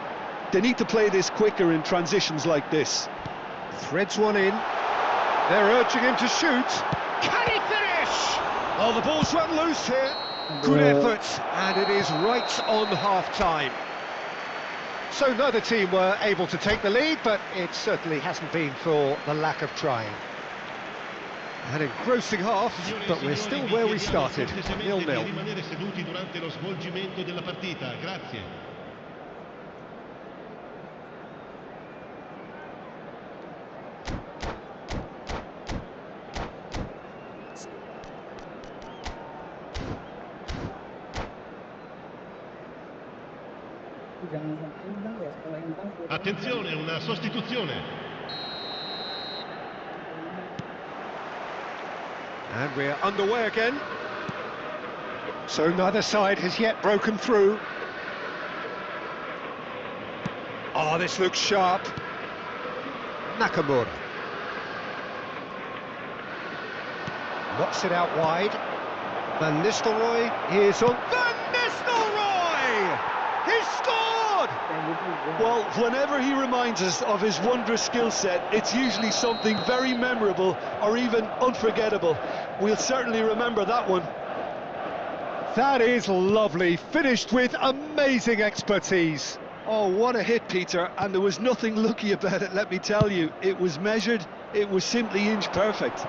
They need to play this quicker in transitions like this. Threads one in. They're urging him to shoot. Can he finish? Oh, the ball's run loose here. Good effort, and it is right on half-time. So neither team were able to take the lead, but it certainly hasn't been for the lack of trying. An engrossing half, but we're still where we started, 0-0. Attenzione, una sostituzione. And we're underway again. So neither side has yet broken through. Oh, this looks sharp. Nakamura. Knocks it out wide. Van Nistelrooy is on. Van Nistelrooy! He scored! Well, whenever he reminds us of his wondrous skill set, it's usually something very memorable or even unforgettable. We'll certainly remember that one. That is lovely, finished with amazing expertise. Oh, what a hit, Peter, and there was nothing lucky about it, let me tell you. It was measured, it was simply inch perfect.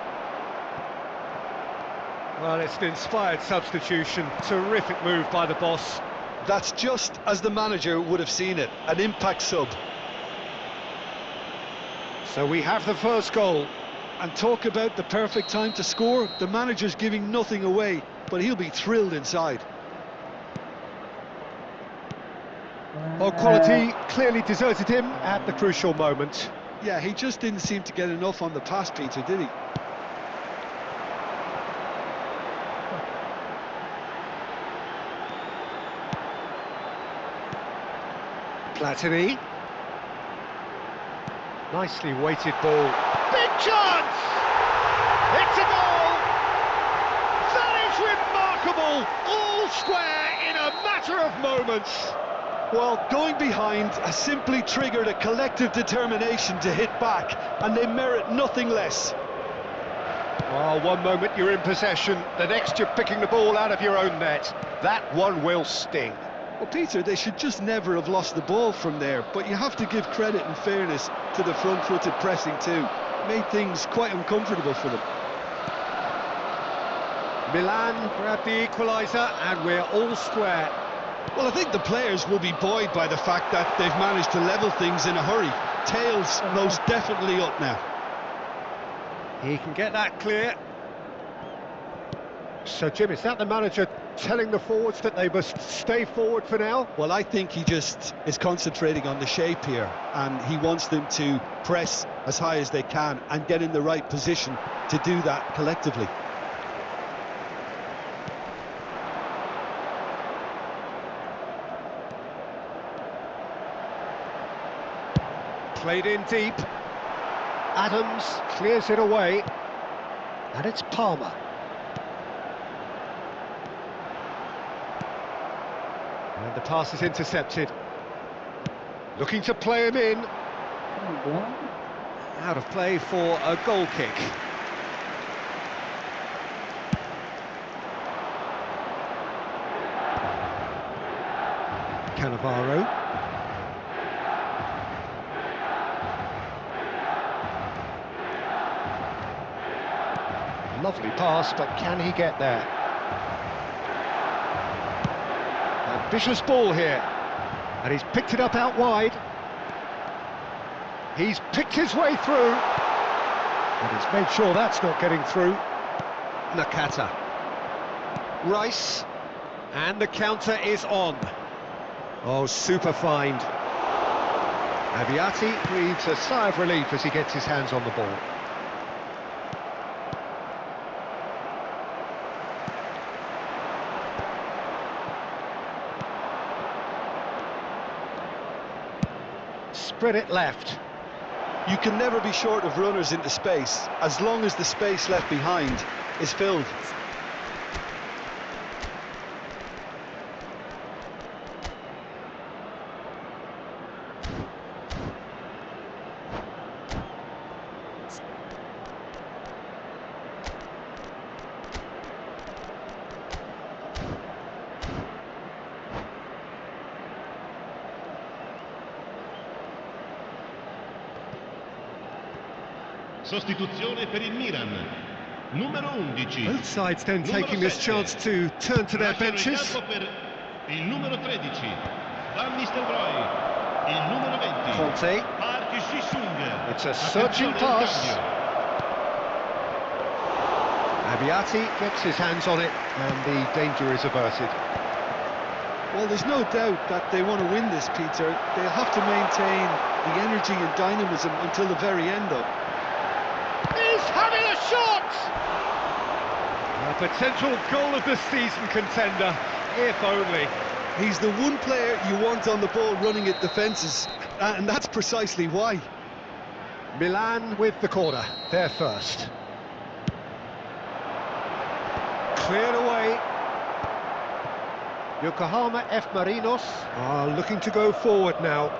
Well, it's an inspired substitution, terrific move by the boss. That's just as the manager would have seen it, an impact sub. So we have the first goal. And talk about the perfect time to score. The manager's giving nothing away, but he'll be thrilled inside. Well, quality clearly deserted him at the crucial moment. Yeah, he just didn't seem to get enough on the pass, Peter, did he? Platini. Nicely weighted ball. Big chance! It's a goal! That is remarkable! All square in a matter of moments. Well, going behind has simply triggered a collective determination to hit back, and they merit nothing less. Oh, one moment you're in possession, the next you're picking the ball out of your own net. That one will sting. Well, Peter, they should just never have lost the ball from there, but you have to give credit and fairness to the front-footed pressing too. Made things quite uncomfortable for them. Milan grab the equaliser, and we're all square. Well, I think the players will be buoyed by the fact that they've managed to level things in a hurry. Tails most definitely up now. He can get that clear. So, Jim, is that the manager telling the forwards that they must stay forward for now? Well, I think he just is concentrating on the shape here, and he wants them to press as high as they can and get in the right position to do that collectively. Played in deep. Adams clears it away. And it's Palmer. And the pass is intercepted. Looking to play him in. Out of play for a goal kick. Cannavaro. Lovely pass, but can he get there? Ambitious ball here, and he's picked it up out wide. He's picked his way through, and he's made sure that's not getting through. Nakata. Rice, and the counter is on. Oh, super find. Aviati breathes a sigh of relief as he gets his hands on the ball. Spread it left. You can never be short of runners into space, as long as the space left behind is filled. Sostituzione per il Milan. Numero 11. Both sides then taking this chance to turn to their benches. Per il numero 13. Van Nistelrooy. Il numero 20. Conte. Park Ji-sung. It's a searching pass. Aviati gets his hands on it, and the danger is averted. Well, there's no doubt that they want to win this, Peter. They'll have to maintain the energy and dynamism until the very end, though. He's having a shot! A potential goal of the season contender, if only. He's the one player you want on the ball running at defences, and that's precisely why. Milan with the corner, they're first. Cleared away. Yokohama F. Marinos are looking to go forward now.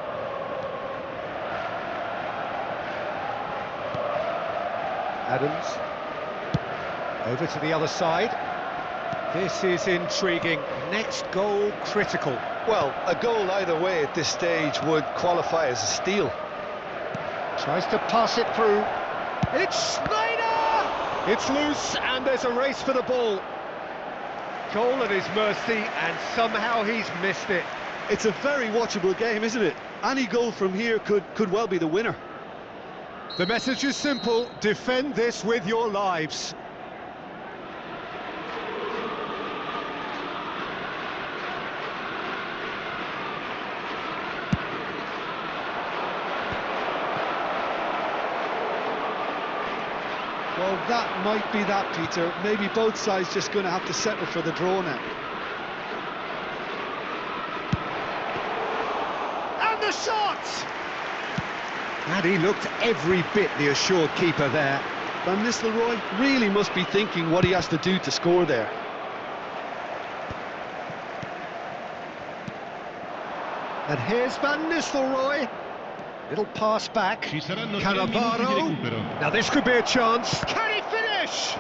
Adams. Over to the other side. This is intriguing. Next goal critical. Well, a goal either way at this stage would qualify as a steal. Tries to pass it through. It's Schneider! It's loose, and there's a race for the ball. Goal at his mercy, and somehow he's missed it. It's a very watchable game, isn't it? Any goal from here could well be the winner. The message is simple: defend this with your lives. Well, that might be that, Peter. Maybe both sides just going to have to settle for the draw now. And the shot! And he looked every bit the assured keeper there. Van Nistelrooy really must be thinking what he has to do to score there. And here's Van Nistelrooy. Little pass back. Cannavaro. Now this could be a chance. Can he finish?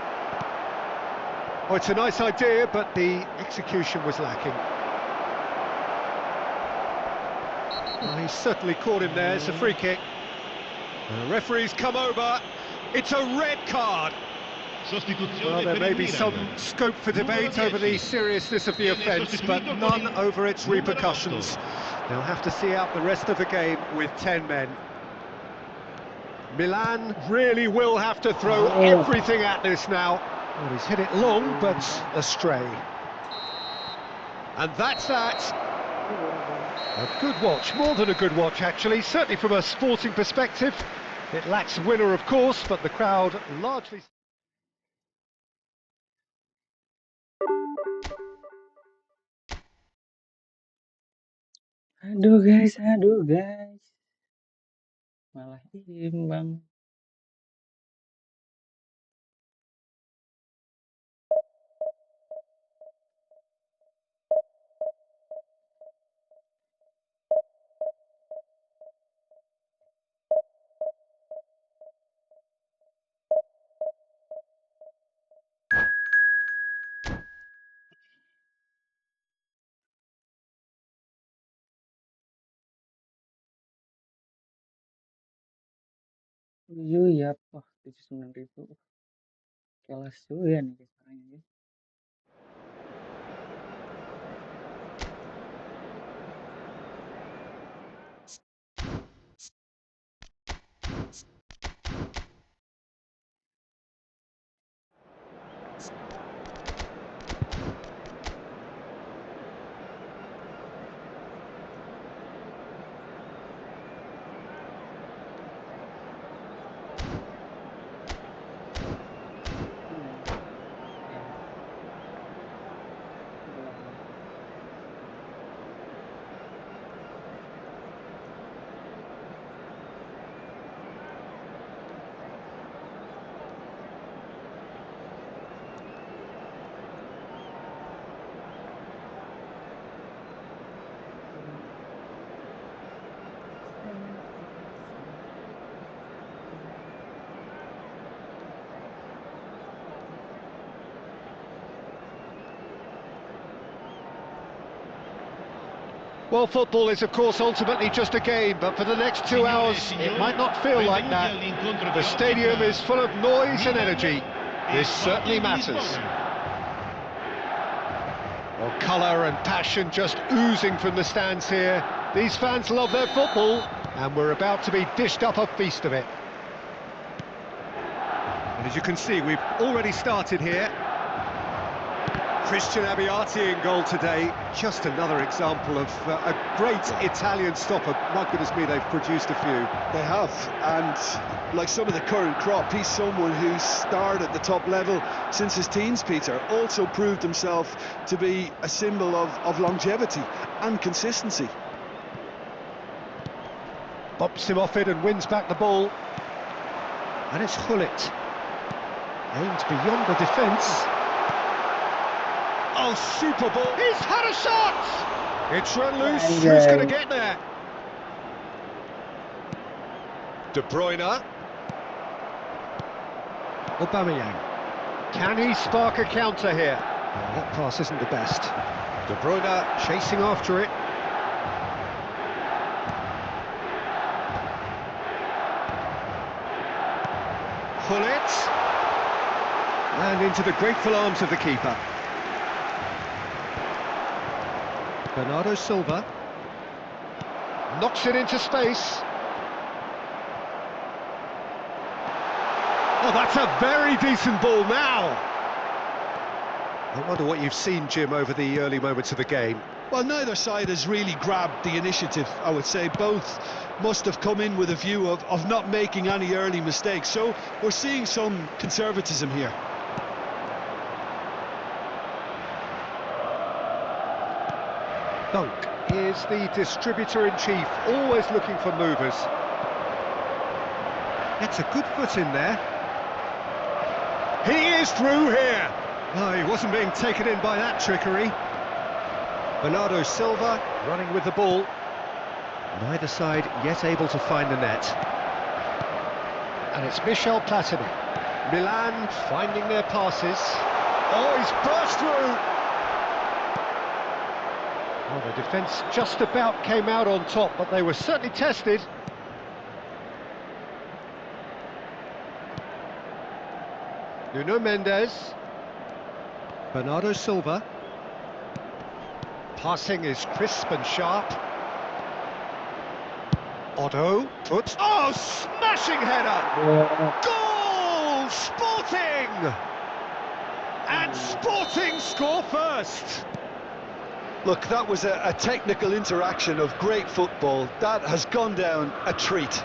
Oh, it's a nice idea, but the execution was lacking. Well, he's certainly caught him there. It's a free kick. The referee's come over. It's a red card. Well, there may be some scope for debate over the seriousness of the offence, but none over its repercussions. They'll have to see out the rest of the game with 10 men. Milan really will have to throw everything at this now. Well, he's hit it long, but astray. And that's that. A good watch, more than a good watch actually, certainly from a sporting perspective. It lacks a winner, of course, but the crowd largely... Aduh guys. Malah imbang. Ya, wah 79.000. Kelas juga nih sekarang ini. Well, football is, of course, ultimately just a game, but for the next 2 hours, it might not feel like that. The stadium is full of noise and energy. This certainly matters. Well, colour and passion just oozing from the stands here. These fans love their football, and we're about to be dished up a feast of it. And as you can see, we've already started here. Christian Abbiati in goal today. Just another example of a great Italian stopper. My goodness me, they've produced a few. They have, and like some of the current crop, he's someone who's starred at the top level since his teens, Peter. Also proved himself to be a symbol of longevity and consistency. Bumps him off it and wins back the ball. And it's Gullit. Aimed beyond the defence. Oh, super ball. He's had a shot! It's run loose. Who's going to get there? De Bruyne. Aubameyang. Can he spark a counter here? Oh, that pass isn't the best. De Bruyne chasing after it. Gullit. And into the grateful arms of the keeper. Bernardo Silva knocks it into space. Oh, that's a very decent ball now. I wonder what you've seen, Jim, over the early moments of the game. Well, neither side has really grabbed the initiative, I would say. Both must have come in with a view of not making any early mistakes. So we're seeing some conservatism here. Dunk is the distributor-in-chief, always looking for movers. Gets a good foot in there. He is through here! Oh, he wasn't being taken in by that trickery. Bernardo Silva running with the ball. Neither side yet able to find the net. And it's Michel Platini. Milan finding their passes. Oh, he's burst through! Well, The defence just about came out on top, but they were certainly tested. Nuno Mendes. Bernardo Silva. Passing is crisp and sharp. Otto puts... Oh, smashing header! Goal! Sporting! And Sporting score first! Look, that was a technical interaction of great football. That has gone down a treat.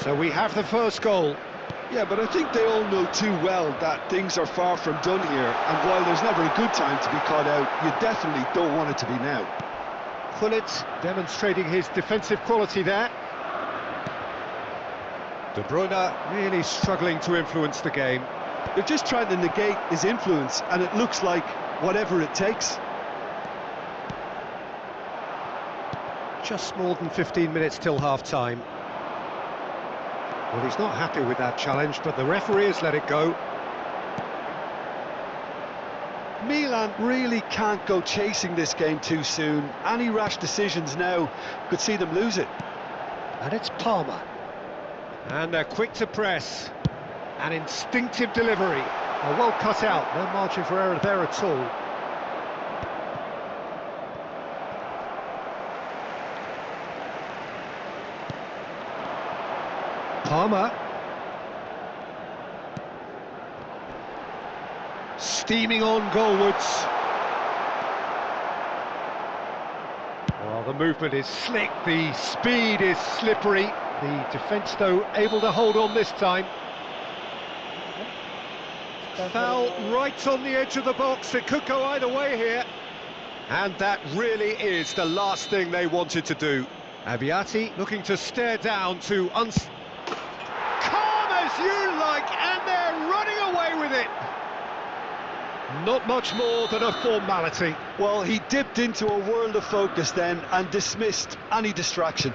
So we have the first goal. Yeah, but I think they all know too well that things are far from done here, and while there's never a good time to be caught out, you definitely don't want it to be now. Gullit demonstrating his defensive quality there. De Bruyne really struggling to influence the game. They're just trying to negate his influence, and it looks like whatever it takes. Just more than 15 minutes till half-time. Well, he's not happy with that challenge, but the referee has let it go. Milan really can't go chasing this game too soon. Any rash decisions now could see them lose it. And it's Palmer. And they're quick to press. An instinctive delivery. Well cut out, no margin for error there at all. Palmer. Steaming on goalwards. Well, the movement is slick, the speed is slippery. The defence, though, able to hold on this time. Foul right on the edge of the box. It could go either way here. And that really is the last thing they wanted to do. Abbiati looking to stare down to calm as you like, and they're running away with it. Not much more than a formality. Well, he dipped into a world of focus then and dismissed any distraction.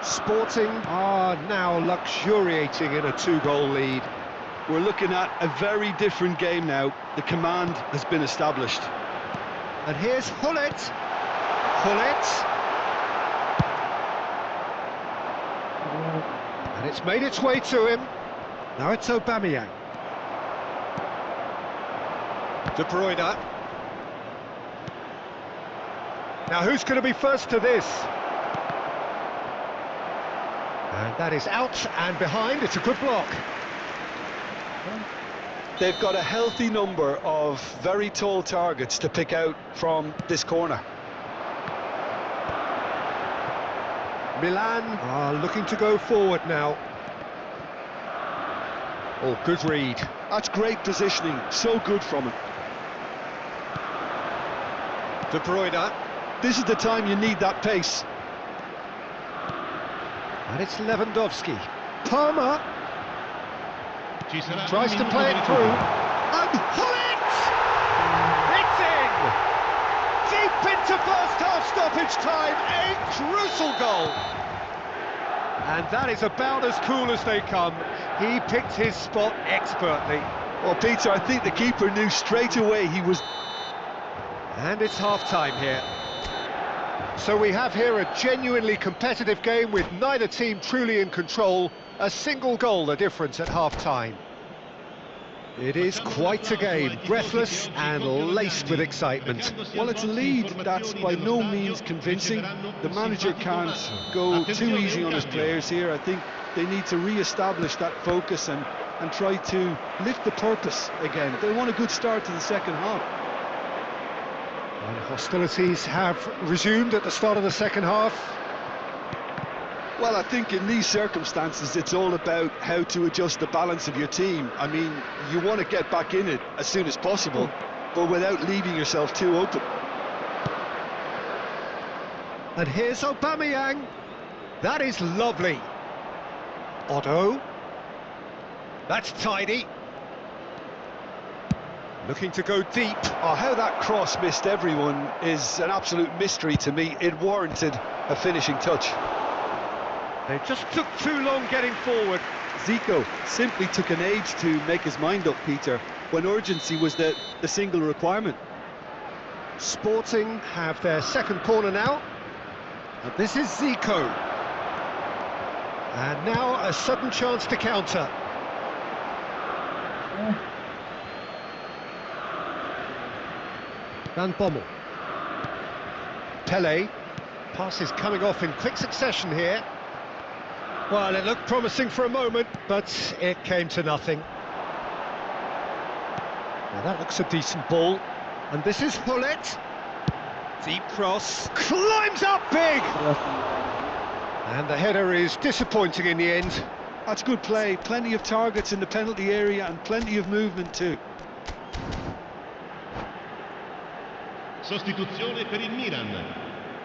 Sporting are now luxuriating in a 2-goal lead. We're looking at a very different game now. The command has been established. And here's Gullit. Gullit. And it's made its way to him. Now it's Aubameyang. De Bruyne. Now who's going to be first to this? And that is out and behind. It's a good block. They've got a healthy number of very tall targets to pick out from this corner. Milan are looking to go forward now. Oh, good read. That's great positioning, so good from him. De Bruyne. This is the time you need that pace. And it's Lewandowski. Palmer tries to play it through. And Gullit! It's in! Deep into first half stoppage time, a crucial goal. And that is about as cool as they come. He picked his spot expertly. Well, Peter, I think the keeper knew straight away he was... And it's half-time here. So we have here a genuinely competitive game with neither team truly in control. A single goal the difference at half-time. It is quite a game, breathless and laced with excitement. Well, it's a lead that's by no means convincing. The manager can't go too easy on his players here. I think they need to re-establish that focus and try to lift the purpose again. They want a good start to the second half. And hostilities have resumed at the start of the second half. Well, I think in these circumstances it's all about how to adjust the balance of your team. I mean, you want to get back in it as soon as possible, but without leaving yourself too open. And here's Aubameyang. That is lovely. Otto. That's tidy. Looking to go deep. Oh, how that cross missed everyone is an absolute mystery to me. It warranted a finishing touch. They just took too long getting forward. Zico simply took an age to make his mind up, Peter, when urgency was the single requirement. Sporting have their second corner now. And this is Zico. And now a sudden chance to counter. Van Bommel. Pele. Passes coming off in quick succession here. Well, it looked promising for a moment, but it came to nothing. Now that looks a decent ball. And this is Hullet. Deep cross. Climbs up big! And the header is disappointing in the end. That's good play. Plenty of targets in the penalty area and plenty of movement too. Sostituzione per il Milan.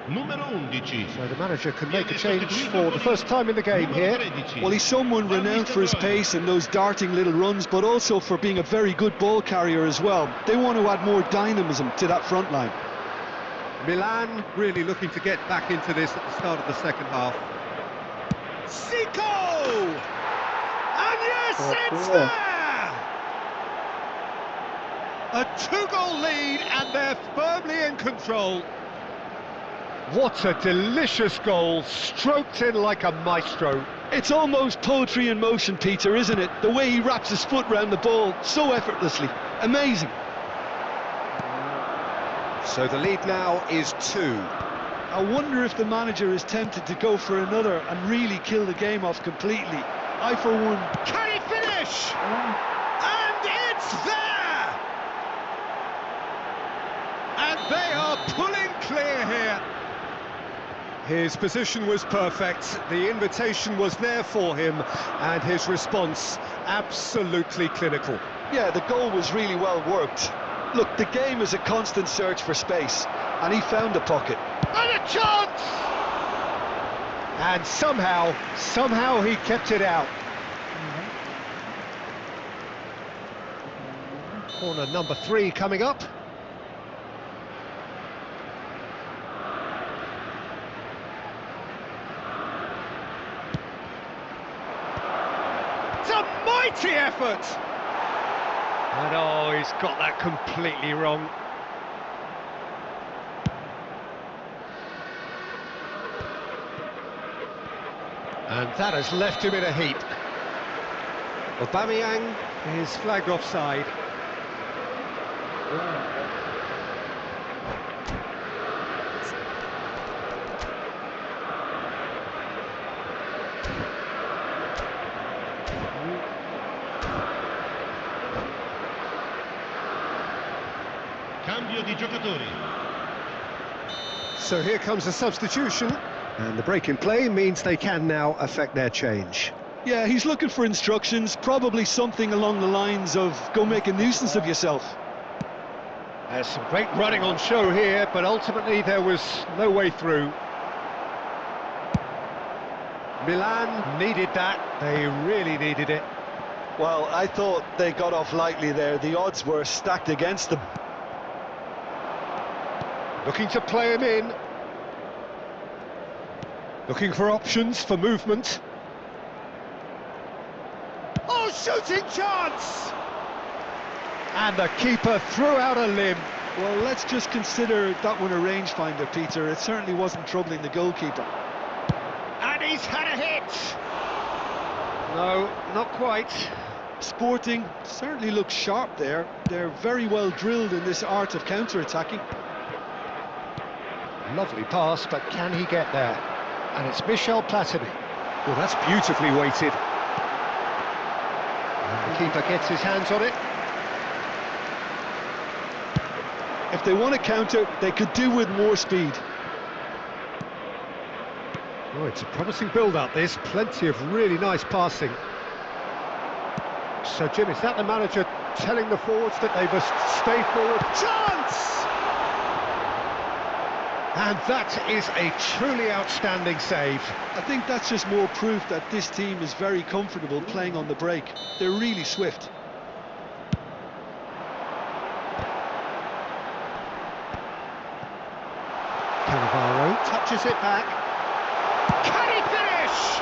Numero 11. So the manager can make a change for the first time in the game here. Well, he's someone renowned for his pace and those darting little runs, but also for being a very good ball carrier as well. They want to add more dynamism to that front line. Milan really looking to get back into this at the start of the second half. Zico! And yes, it's there! A two-goal lead and they're firmly in control. What a delicious goal, stroked in like a maestro. It's almost poetry in motion, Peter, isn't it? The way he wraps his foot round the ball so effortlessly. Amazing. So the lead now is 2. I wonder if the manager is tempted to go for another and really kill the game off completely. I, for one... Can he finish? And it's there! And they are pulling clear here. His position was perfect, the invitation was there for him, and his response absolutely clinical. Yeah, the goal was really well worked. Look, the game is a constant search for space, and he found a pocket. And a chance! And somehow he kept it out. Corner number 3 coming up. It's a mighty effort! And oh, he's got that completely wrong. And that has left him in a heap. Aubameyang is flagged offside. Cambio di giocatori. So here comes a substitution, and the break in play means they can now affect their change. Yeah, he's looking for instructions, probably something along the lines of, go make a nuisance of yourself. There's some great running on show here, but ultimately there was no way through. Milan needed that, they really needed it. Well, I thought they got off lightly there. The odds were stacked against them. Looking to play him in. Looking for options for movement. Oh, shooting chance! And the keeper threw out a limb. Well, let's just consider that one a rangefinder, Peter. It certainly wasn't troubling the goalkeeper. And he's had a hit! No, not quite. Sporting certainly looks sharp there. They're very well drilled in this art of counter-attacking. Lovely pass, but can he get there? And it's Michel Platini. Well, that's beautifully weighted. And the keeper gets his hands on it. If they want to counter, they could do with more speed. Oh, it's a promising build-up, this. Plenty of really nice passing. So, Jim, is that the manager telling the forwards that they must stay forward? Chance! And that is a truly outstanding save. I think that's just more proof that this team is very comfortable playing on the break. They're really swift. Cannavaro touches it back. Can he finish?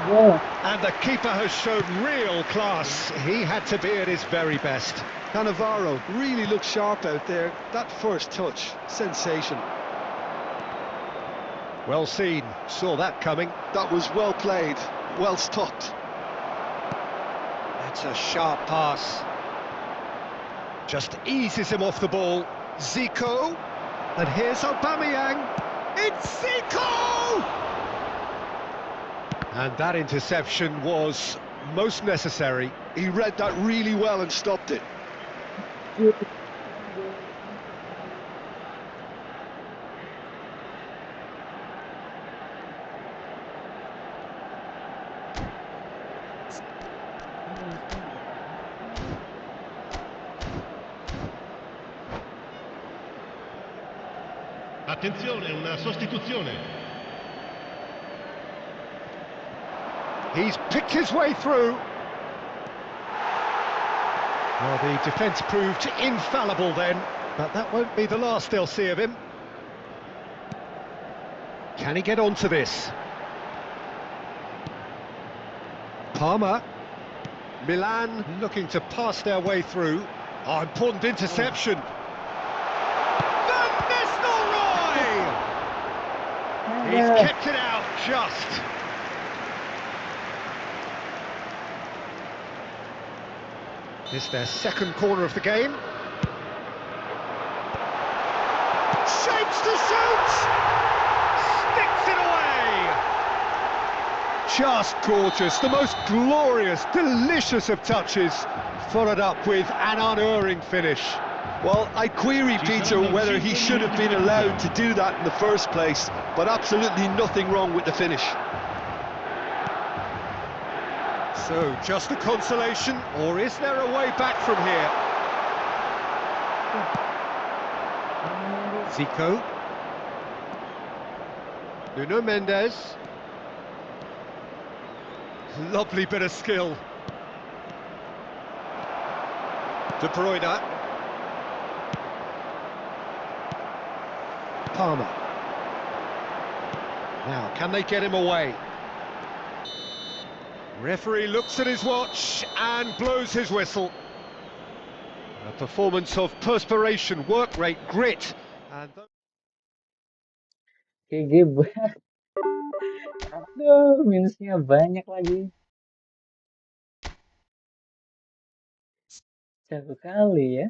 Gol. And the keeper has shown real class. He had to be at his very best. Cannavaro really looked sharp out there. That first touch, sensation. Well seen, saw that coming. That was well played, well stopped. That's a sharp pass. Just eases him off the ball. Zico. And here's Aubameyang. It's Zico! And that interception was most necessary. He read that really well and stopped it. Attenzione, una sostituzione. He's picked his way through. Well, the defence proved infallible then, but that won't be the last they'll see of him. Can he get onto this? Palmer. Milan looking to pass their way through. Oh, important interception. Van Nistelrooy! He's kept it out just. It's their second corner of the game. Shapes to shoot! Sticks it away! Just gorgeous, the most glorious, delicious of touches, followed up with an unerring finish. Well, I query, Peter, whether he should have been allowed to do that in the first place, but absolutely nothing wrong with the finish. So, just a consolation, or is there a way back from here? Zico. Nuno Mendes. Lovely bit of skill. De Bruyne. Palmer. Now, can they get him away? Referee looks at his watch and blows his whistle. A performance of perspiration, work rate, grit. And GG. Aduh, minusnya banyak lagi. Satu kali ya.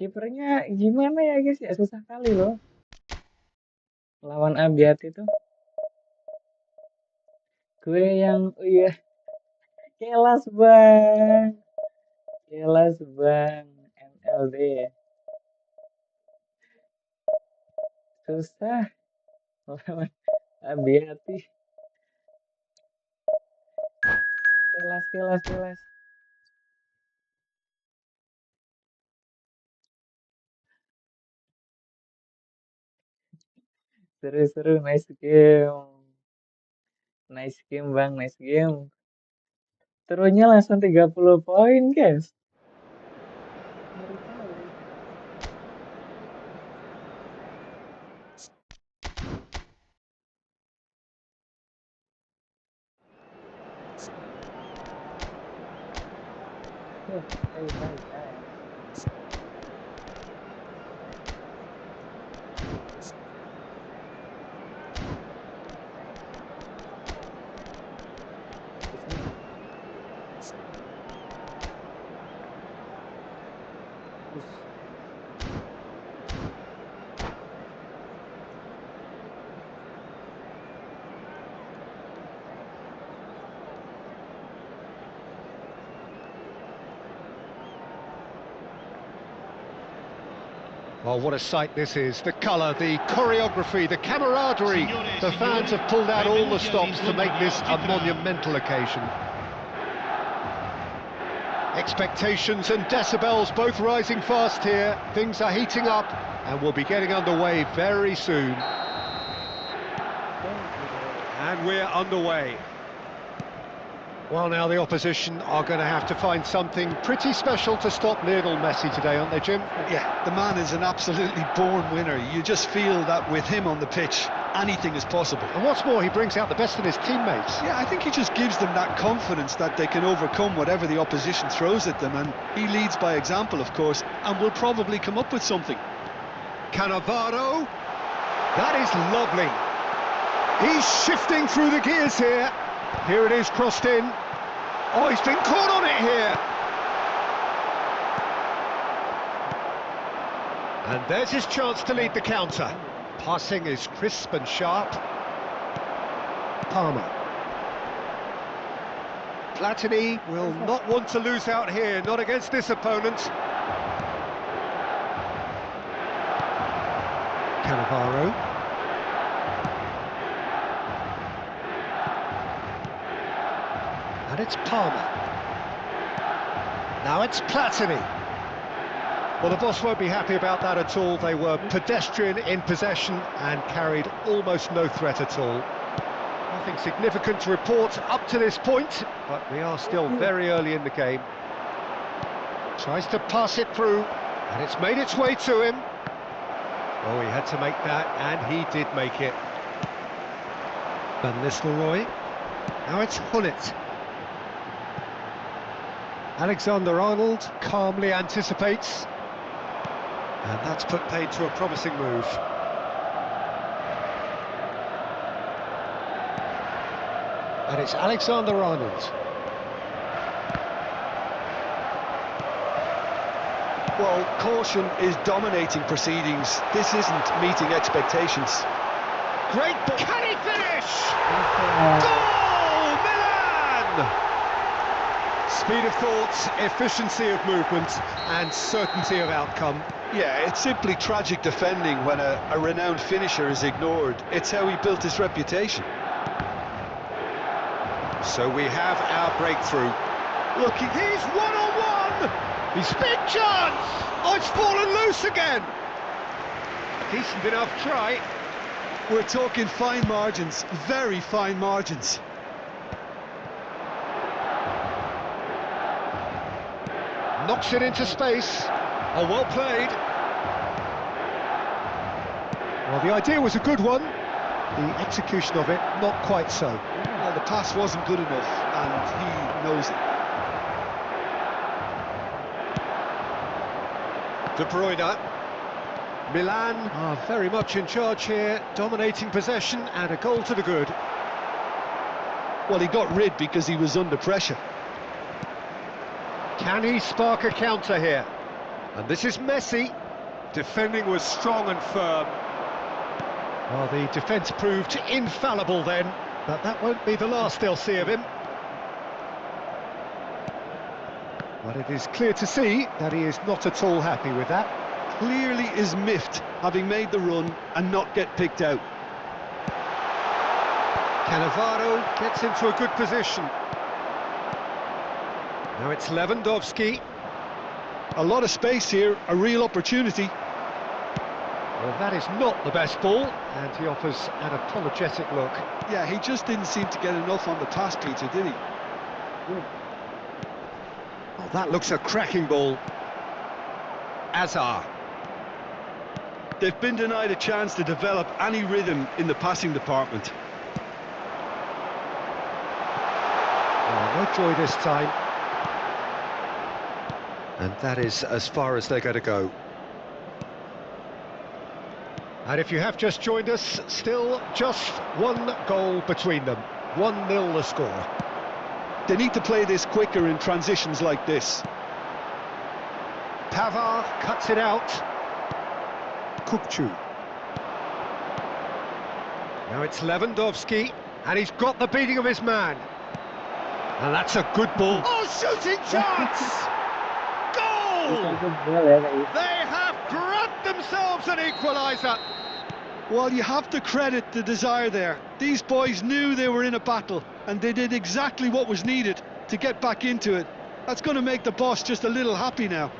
Kipernya gimana ya guys ya, susah kali loh. Lawan Abiat itu. Gue yang, oh iya, kelas bang. Kelas bang, MLD. Susah. Lawan Abiati. Kelas. Seru, nice game. Nice game bang, nice game. Turunnya langsung 30 poin guys. Ngeri kali. Hai. well, what a sight this is. The colour, the choreography, the camaraderie. The fans have pulled out all the stops to make this a monumental occasion. Expectations and decibels both rising fast here. Things are heating up and we'll be getting underway very soon. And we're underway. Well, now the opposition are going to have to find something pretty special to stop Lionel Messi today, aren't they, Jim? Yeah, the man is an absolutely born winner. You just feel that with him on the pitch, anything is possible. And what's more, he brings out the best in his teammates. Yeah, I think he just gives them that confidence that they can overcome whatever the opposition throws at them, and he leads by example, of course, and will probably come up with something. Cannavaro. That is lovely. He's shifting through the gears here. Here it is, crossed in. Oh, he's been caught on it here. And there's his chance to lead the counter. Passing is crisp and sharp. Palmer. Platini will not want to lose out here, not against this opponent. Cannavaro. And it's Palmer. Now it's Platini. Well, the boss won't be happy about that at all. They were pedestrian in possession and carried almost no threat at all. Nothing significant to report up to this point, but we are still very early in the game. Tries to pass it through, and it's made its way to him. Oh, he had to make that, and he did make it. Van Nistelrooy. Now it's Hullet. Alexander-Arnold calmly anticipates. And that's put paid to a promising move. And it's Alexander-Arnold. Well, caution is dominating proceedings. This isn't meeting expectations. Great ball. Can he finish? Goal! Milan! Speed of thought, efficiency of movement, and certainty of outcome. Yeah, it's simply tragic defending when a renowned finisher is ignored. It's how he built his reputation. So we have our breakthrough. Look, he's one-on-one! He's big chance! Oh, it's fallen loose again! Decent enough try. We're talking fine margins, very fine margins. Knocks it into space. Oh, well played. Well, the idea was a good one. The execution of it, not quite so. Well, the pass wasn't good enough, and he knows it. De Bruyne. Milan are very much in charge here, dominating possession and a goal to the good. Well, he got rid because he was under pressure. Can he spark a counter here? And this is Messi. Defending was strong and firm. Well, the defence proved infallible then, but that won't be the last they'll see of him. But it is clear to see that he is not at all happy with that. Clearly is miffed, having made the run and not get picked out. Cannavaro gets into a good position. Now it's Lewandowski. A lot of space here, a real opportunity. Well, that is not the best ball, and he offers an apologetic look. Yeah, he just didn't seem to get enough on the pass, Peter, did he? Oh, that looks a cracking ball. Azar. They've been denied a chance to develop any rhythm in the passing department. Oh, no joy this time. And that is as far as they're going to go. And if you have just joined us, still just one goal between them. 1-0 the score. They need to play this quicker in transitions like this. Pavard cuts it out. Kukçu. Now it's Lewandowski, and he's got the beating of his man. And that's a good ball. Oh, shooting chance! Goal! They have grabbed themselves an equaliser. Well, you have to credit the desire there. These boys knew they were in a battle, and they did exactly what was needed to get back into it. That's going to make the boss just a little happy now.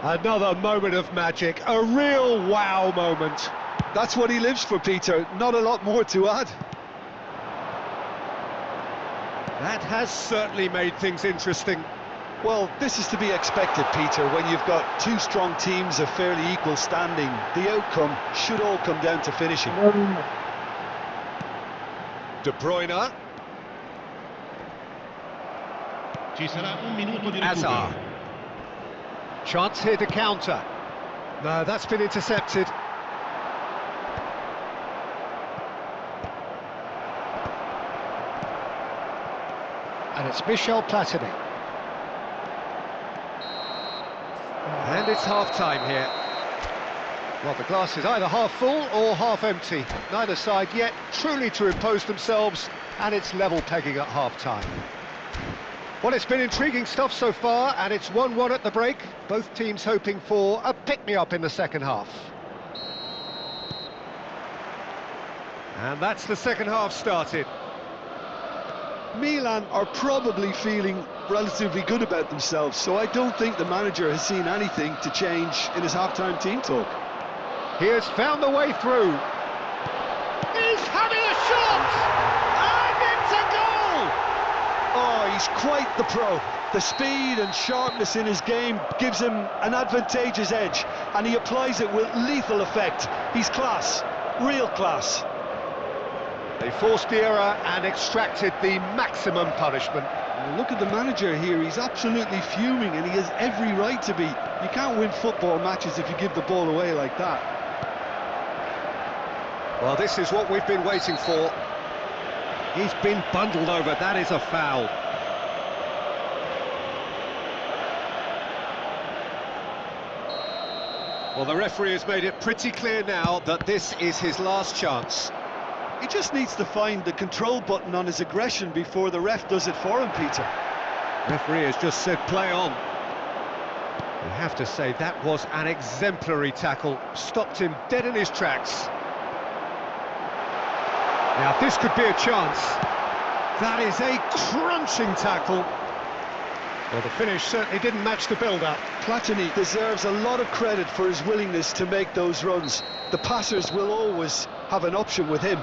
Another moment of magic, a real wow moment. That's what he lives for, Peter. Not a lot more to add. That has certainly made things interesting. Well, this is to be expected, Peter, when you've got two strong teams of fairly equal standing. The outcome should all come down to finishing. De Bruyne. Ci sarà un minuto di Hazard. recupero. Chance here to counter. No, that's been intercepted. And it's Michel Platini. And it's half-time here. Well, the glass is either half full or half empty. Neither side yet truly to impose themselves, and it's level pegging at half-time. Well, it's been intriguing stuff so far, and it's 1-1 at the break. Both teams hoping for a pick-me-up in the second half. And that's the second half started. Milan are probably feeling relatively good about themselves, so I don't think the manager has seen anything to change in his half-time team talk. He has found the way through. He's having a shot! And it's a goal! Oh, he's quite the pro. The speed and sharpness in his game gives him an advantageous edge, and he applies it with lethal effect. He's class, real class. They forced the error and extracted the maximum punishment. Look at the manager here, he's absolutely fuming, and he has every right to be. You can't win football matches if you give the ball away like that. Well, this is what we've been waiting for. He's been bundled over, that is a foul. Well, the referee has made it pretty clear now that this is his last chance. He just needs to find the control button on his aggression before the ref does it for him, Peter. Referee has just said play on. You have to say that was an exemplary tackle. Stopped him dead in his tracks. Now this could be a chance. That is a crunching tackle. Well, the finish certainly didn't match the build-up. Platini deserves a lot of credit for his willingness to make those runs. The passers will always have an option with him.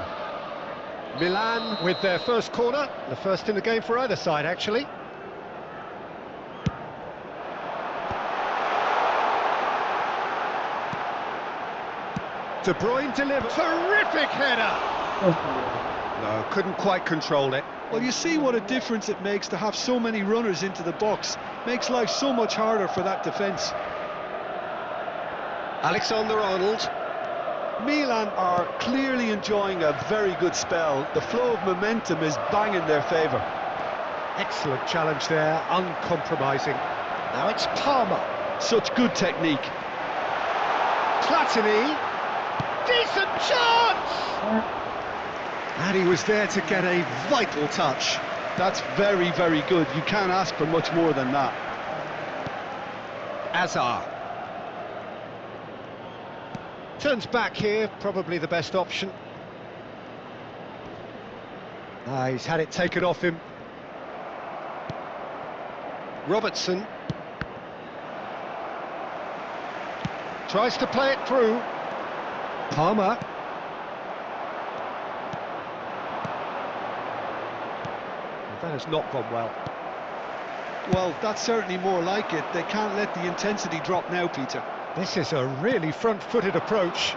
Milan with their first corner, the first in the game for either side, actually. De Bruyne delivers. Terrific header! No, couldn't quite control it. Well, you see what a difference it makes to have so many runners into the box. Makes life so much harder for that defence. Alexander-Arnold. Milan are clearly enjoying a very good spell. The flow of momentum is bang in their favour. Excellent challenge there, uncompromising. Now it's Palmer. Such good technique. Platini. Decent chance! And he was there to get a vital touch. That's very, very good. You can't ask for much more than that. Hazard. Turns back here, probably the best option. He's had it taken off him. Robertson. Tries to play it through. Palmer. That has not gone well. Well, that's certainly more like it. They can't let the intensity drop now, Peter. This is a really front-footed approach.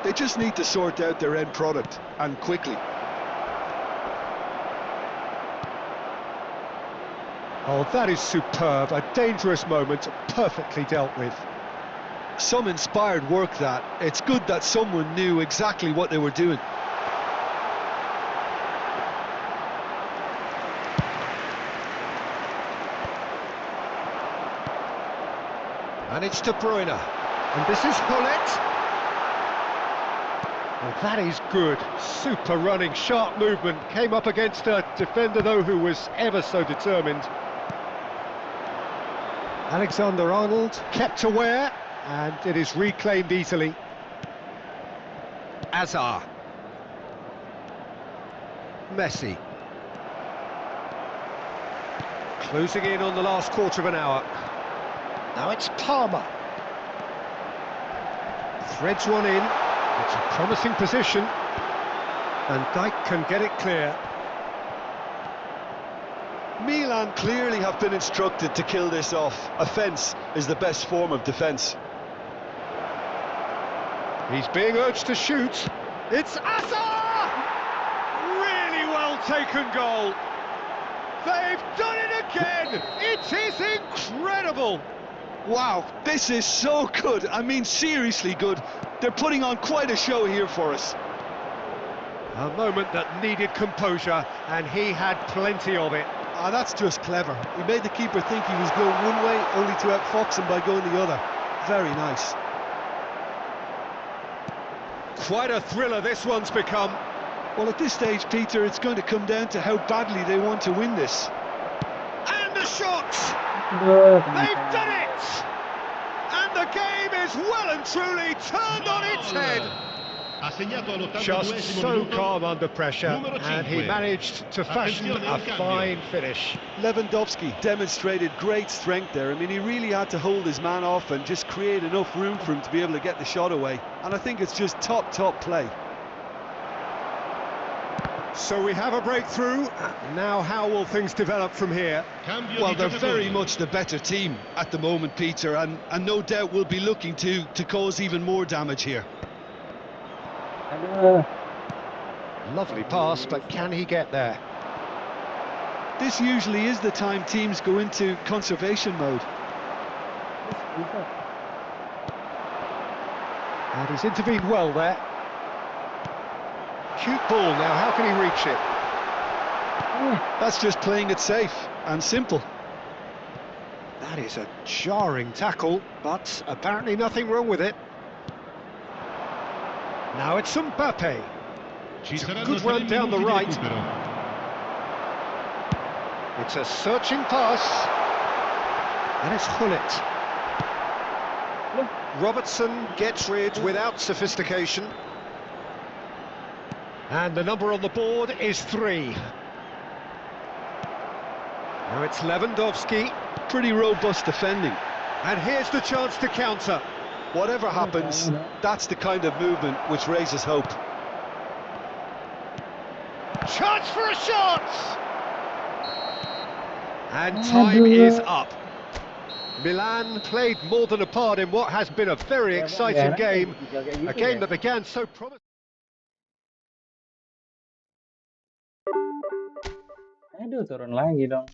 They just need to sort out their end product, and quickly. Oh, that is superb. A dangerous moment, perfectly dealt with. Some inspired work, that. It's good that someone knew exactly what they were doing. And it's De Bruyne. And this is Hullet. Well, that is good. Super running, sharp movement. Came up against a defender, though, who was ever so determined. Alexander-Arnold kept aware, and it is reclaimed easily. Hazard. Messi. Closing in on the last quarter of an hour. Now it's Palmer. Threads one in. It's a promising position. And Dijk can get it clear. Milan clearly have been instructed to kill this off. Offence is the best form of defence. He's being urged to shoot. It's Asa! Really well taken goal. They've done it again! It is incredible! Wow, this is so good. I mean, seriously good. They're putting on quite a show here for us. A moment that needed composure, and he had plenty of it. Ah, that's just clever. He made the keeper think he was going one way, only to outfox him by going the other. Very nice. Quite a thriller this one's become. Well, at this stage, Peter, it's going to come down to how badly they want to win this. And the shot! Aduh, They've kenapa? done it! And the game is well and truly turned on its head. Just so calm under pressure, and he managed to fashion a fine finish. Lewandowski demonstrated great strength there. I mean, he really had to hold his man off and just create enough room for him to be able to get the shot away. And I think it's just top play. So we have a breakthrough. Now how will things develop from here? Well, they're very much the better team at the moment, Peter, and no doubt will be looking to cause even more damage here. Aduh. Lovely pass, but can he get there? This usually is the time teams go into conservation mode. Bisa. And he's intervened well there. Cute ball now, how can he reach it? That's just playing it safe and simple. That is a jarring tackle, but apparently nothing wrong with it. Now it's Mbappe. Good run down the right. It's a searching pass. And it's Hullet. Robertson gets rid without sophistication. And the number on the board is 3. Now it's Lewandowski. Pretty robust defending. And here's the chance to counter. Whatever happens, that's the kind of movement which raises hope. Chance for a shot! And time is up. Milan played more than a part in what has been a very exciting game. A game that began so promising. Aduh, turun lagi dong.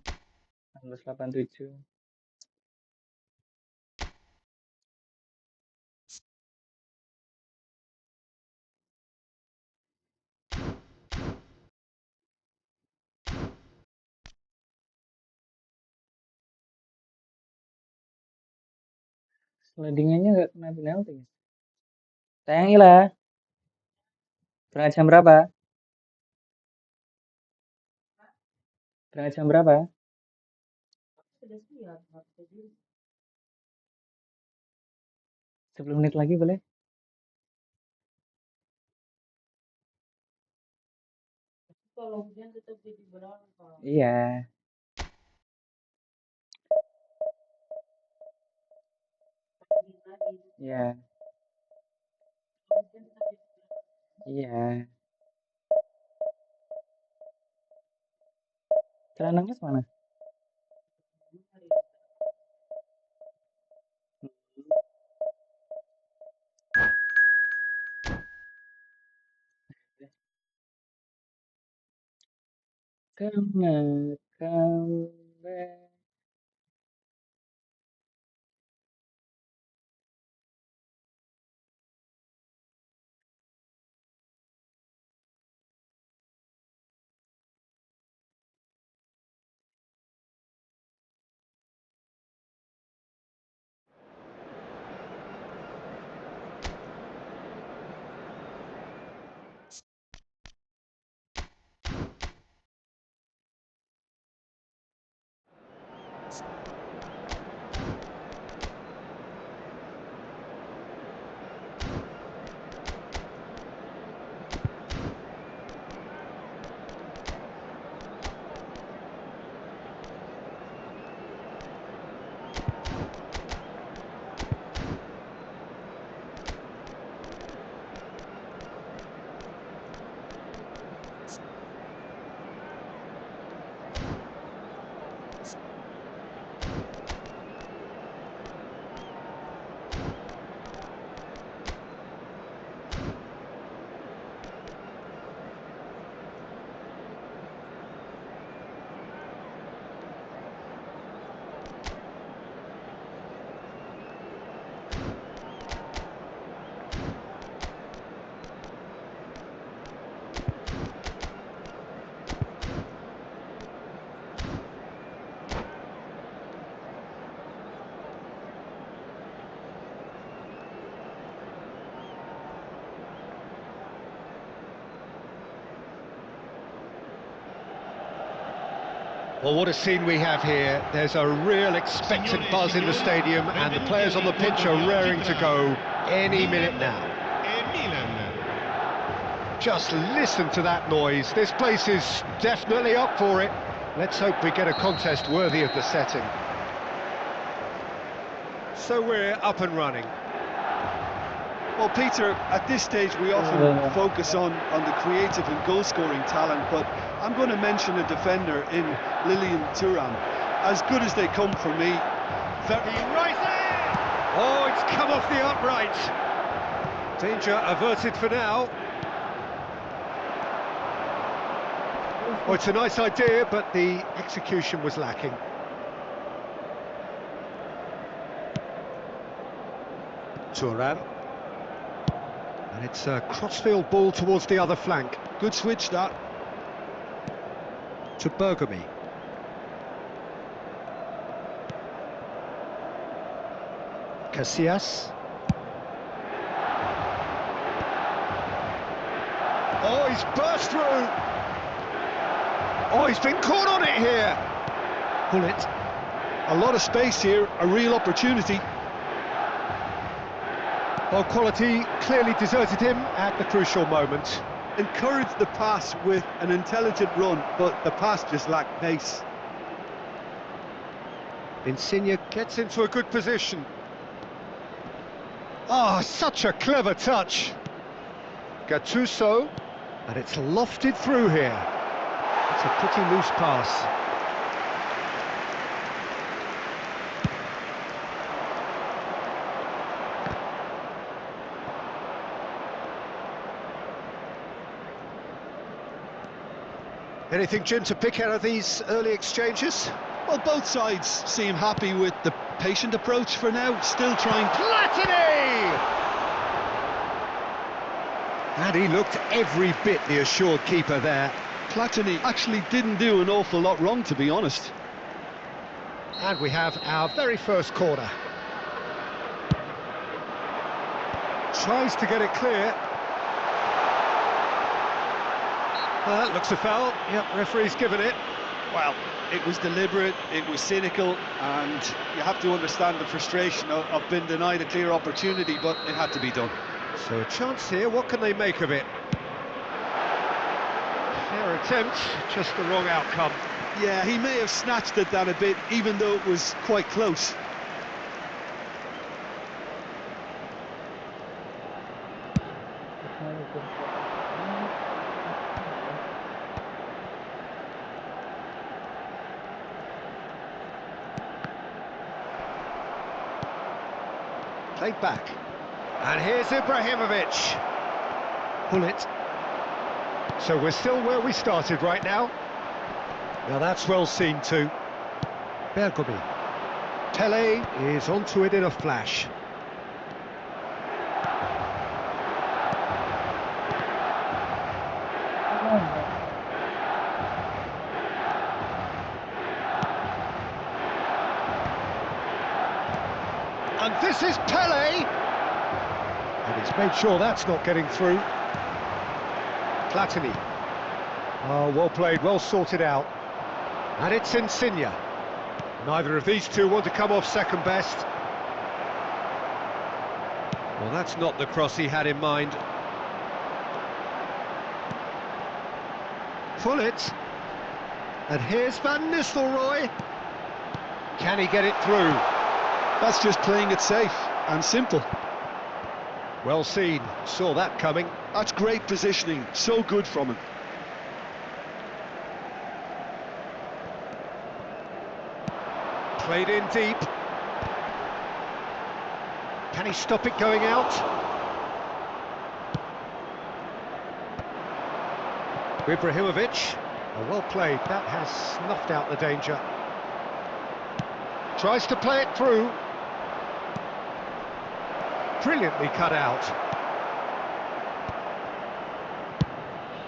1987. Slidingannya nggak kena penalti. Sayangilah. Setengah jam berapa? Setengah jam berapa? 10 menit lagi boleh? Iya. Iya. Iya. Celana Mas mana? Come back. Well, what a scene we have here. There's a real expectant buzz in the stadium, and the players on the pitch are raring to go any minute now. Just listen to that noise. This place is definitely up for it. Let's hope we get a contest worthy of the setting. So we're up and running. Well, Peter, at this stage we often focus on the creative and goal-scoring talent, but I'm going to mention a defender in Lilian Thuram. As good as they come for me. Oh, it's come off the upright. Danger averted for now. Oh, it's a nice idea, but the execution was lacking. Thuram. And it's a crossfield ball towards the other flank. Good switch, that. To Bergamy. Casillas. Oh, he's burst through. Oh, he's been caught on it here. Pull it. A lot of space here, a real opportunity. Well, quality clearly deserted him at the crucial moment. Encouraged the pass with an intelligent run, but the pass just lacked pace. Insigne gets into a good position. Oh, such a clever touch. Gattuso, and it's lofted through here. It's a pretty loose pass. Anything, Jim, to pick out of these early exchanges? Well, both sides seem happy with the patient approach for now, still trying. Platini! And he looked every bit the assured keeper there. Platini actually didn't do an awful lot wrong, to be honest. And we have our very first corner. Tries to get it clear. Looks a foul. Yep, referee's given it. Well, it was deliberate, it was cynical, and you have to understand the frustration of being denied a clear opportunity, but it had to be done. So a chance here, what can they make of it? Fair attempt, just the wrong outcome. Yeah, he may have snatched it down a bit, even though it was quite close. Played back. And here's Ibrahimovic. Pull it. So we're still where we started right now. Now that's well seen too. Bergamy. Pele is onto it in a flash. And this is Pele! And he's made sure that's not getting through. Platini. Oh, well played, well sorted out. And it's Insigne. Neither of these two want to come off second best. Well, that's not the cross he had in mind. Pull it. And here's Van Nistelrooy. Can he get it through? That's just playing it safe and simple. Well seen, saw that coming. That's great positioning, so good from him. Played in deep. Can he stop it going out? Ibrahimovic. Oh, well played, that has snuffed out the danger. Tries to play it through. Brilliantly cut out.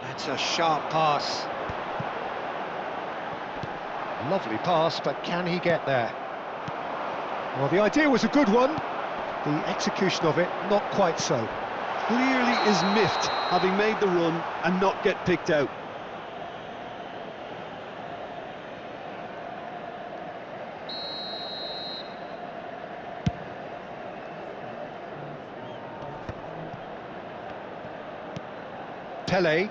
That's a sharp pass. Lovely pass, but can he get there? Well, the idea was a good one. The execution of it, not quite so. Clearly is miffed, having made the run and not get picked out. Pele.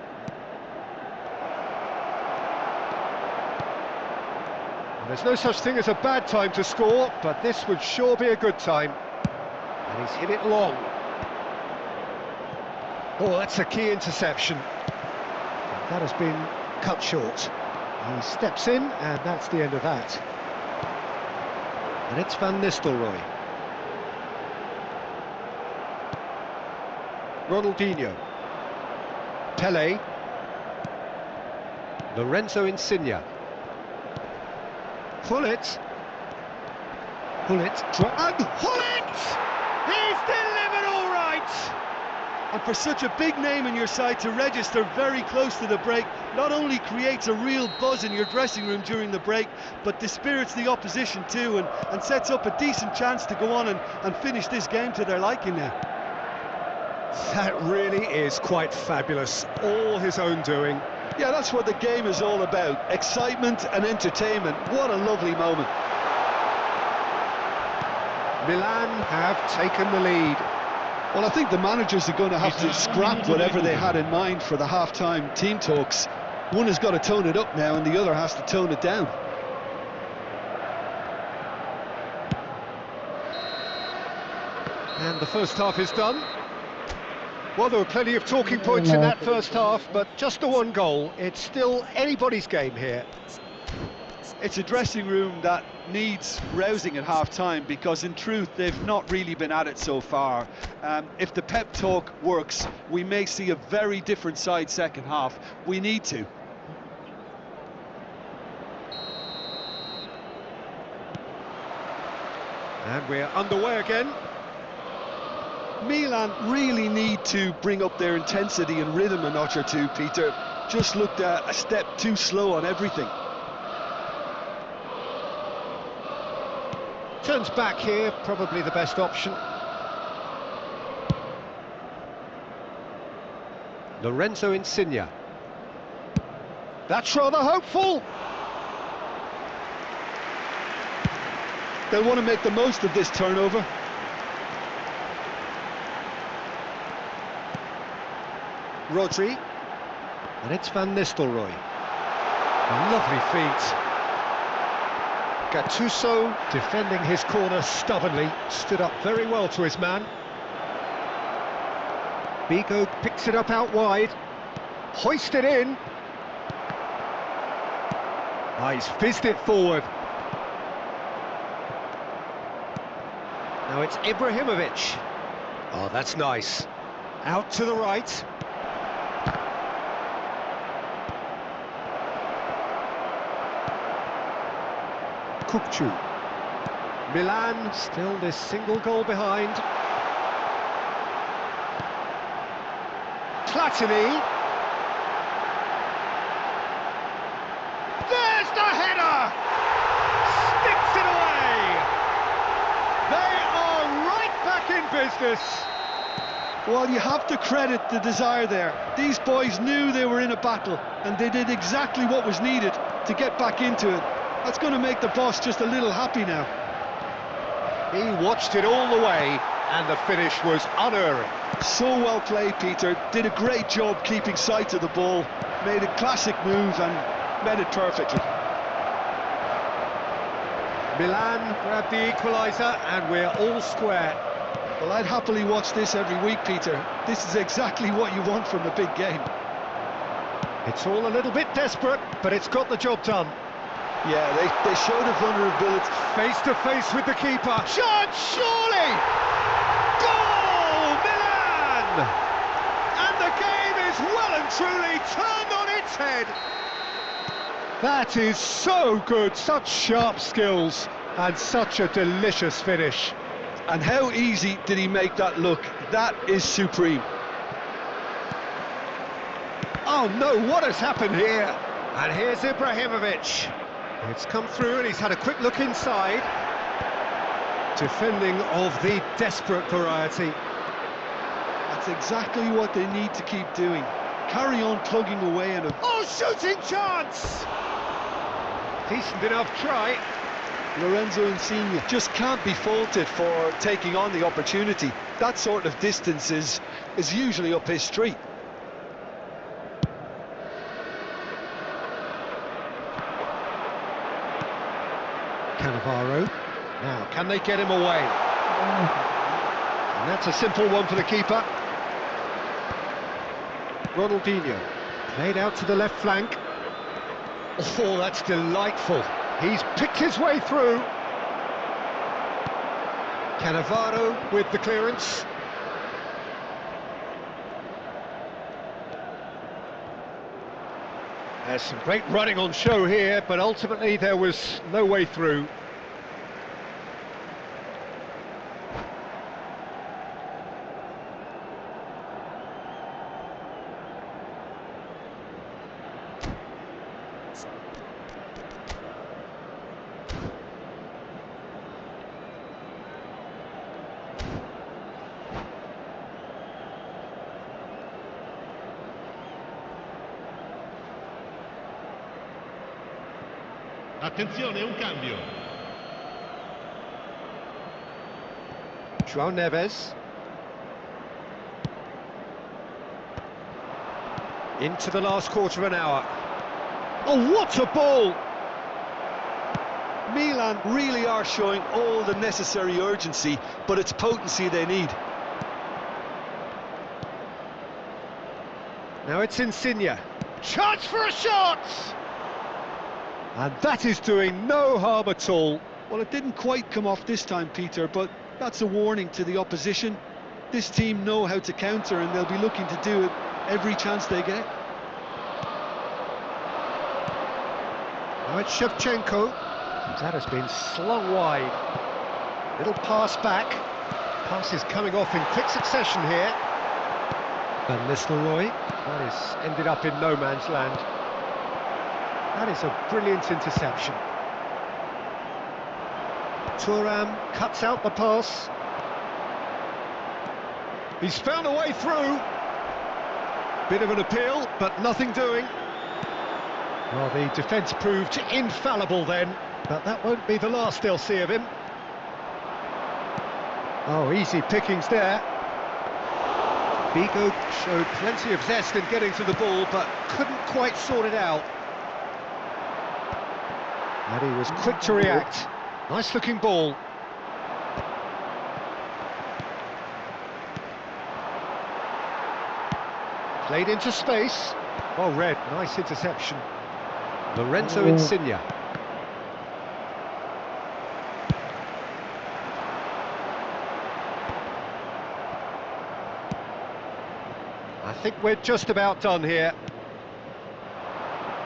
There's no such thing as a bad time to score, but this would sure be a good time. And he's hit it long. Oh, that's a key interception. That has been cut short. He steps in, and that's the end of that. And it's Van Nistelrooy. Ronaldinho. Pele. Lorenzo Insigne. Gullit. And Gullit! He's delivered all right! And for such a big name in your side to register very close to the break, not only creates a real buzz in your dressing room during the break, but dispirits the opposition too, and sets up a decent chance to go on and finish this game to their liking now. That really is quite fabulous. All his own doing. Yeah, that's what the game is all about. Excitement and entertainment. What a lovely moment. Milan have taken the lead. Well, I think the managers are going to have to scrap whatever they had in mind for the half-time team talks. One has got to tone it up now and the other has to tone it down. And the first half is done. Well, there were plenty of talking points in that first half, but just the one goal. It's still anybody's game here. It's a dressing room that needs rousing at half-time, because in truth they've not really been at it so far. If the pep talk works, we may see a very different side second half. We need to. And we're underway again. Milan really need to bring up their intensity and rhythm a notch or two, Peter. Just looked a step too slow on everything. Turns back here, probably the best option. Lorenzo Insigne. That's rather hopeful. They'll want to make the most of this turnover. Rodri. And it's Van Nistelrooy. Lovely feet. Gattuso, defending his corner stubbornly, stood up very well to his man. Bigo picks it up out wide. Hoisted in. He's fizzed it forward. Now it's Ibrahimovic. Oh, that's nice. Out to the right. Kukçu. Milan still this single goal behind. Platini. There's the header! Sticks it away! They are right back in business. Well, you have to credit the desire there. These boys knew they were in a battle, and they did exactly what was needed to get back into it. That's going to make the boss just a little happy now. He watched it all the way, and the finish was unerring. So well played, Peter. Did a great job keeping sight of the ball. Made a classic move and made it perfectly. Milan grabbed the equaliser, and we're all square. Well, I'd happily watch this every week, Peter. This is exactly what you want from a big game. It's all a little bit desperate, but it's got the job done. Yeah, they showed a vulnerability. Face to face with the keeper. Chance, surely! Goal, Milan! And the game is well and truly turned on its head. That is so good, such sharp skills, and such a delicious finish. And how easy did he make that look? That is supreme. Oh no, what has happened here? And here's Ibrahimovic. It's come through and he's had a quick look inside. Defending of the desperate variety. That's exactly what they need to keep doing. Carry on plugging away and... Oh, shooting chance! Decent enough try. Lorenzo Insigne just can't be faulted for taking on the opportunity. That sort of distance is usually up his street. Cannavaro. Now, can they get him away? And that's a simple one for the keeper. Ronaldinho. Played out to the left flank. Oh, that's delightful. He's picked his way through. Cannavaro with the clearance. There's some great running on show here, but ultimately there was no way through. Attenzione, un cambio. João Neves. Into the last quarter of an hour. Oh, what a ball! Milan really are showing all the necessary urgency, but it's potency they need. Now it's Insigne. Chance for a shot! And that is doing no harm at all. Well, it didn't quite come off this time, Peter, but that's a warning to the opposition. This team know how to counter, and they'll be looking to do it every chance they get. Now it's Shevchenko. That has been slung wide. Little pass back. Pass is coming off in quick succession here. Van Nistelrooy. That is ended up in no man's land. That is a brilliant interception. Thuram cuts out the pass. He's found a way through. Bit of an appeal, but nothing doing. Well, the defence proved infallible then, but that won't be the last they'll see of him. Oh, easy pickings there. Vigo showed plenty of zest in getting to the ball, but couldn't quite sort it out. And he was quick to react. Nice looking ball. Played into space. Well read, nice interception. Lorenzo Insigne. I think we're just about done here.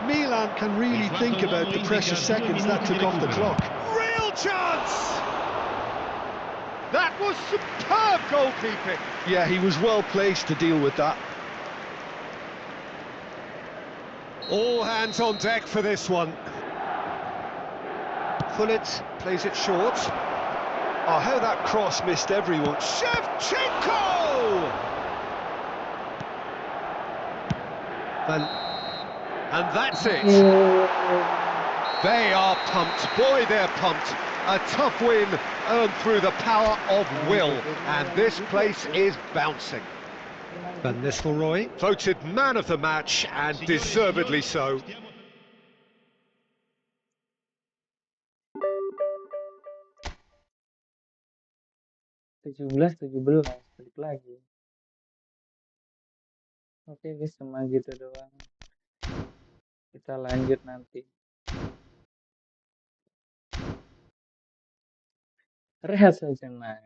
Milan can really think about the precious seconds that took off the clock. Real chance! That was superb goalkeeping. Yeah, he was well placed to deal with that. All hands on deck for this one. Pullet plays it short. Oh, how that cross missed everyone. Shevchenko! And that's it. They are pumped. Boy, they're pumped. A tough win earned through the power of will. And this place is bouncing. Van Nistelrooy voted man of the match, and deservedly so. Belas balik lagi. Oke guys, cuma gitu doang. Kita lanjut nanti. Rehat sejenak.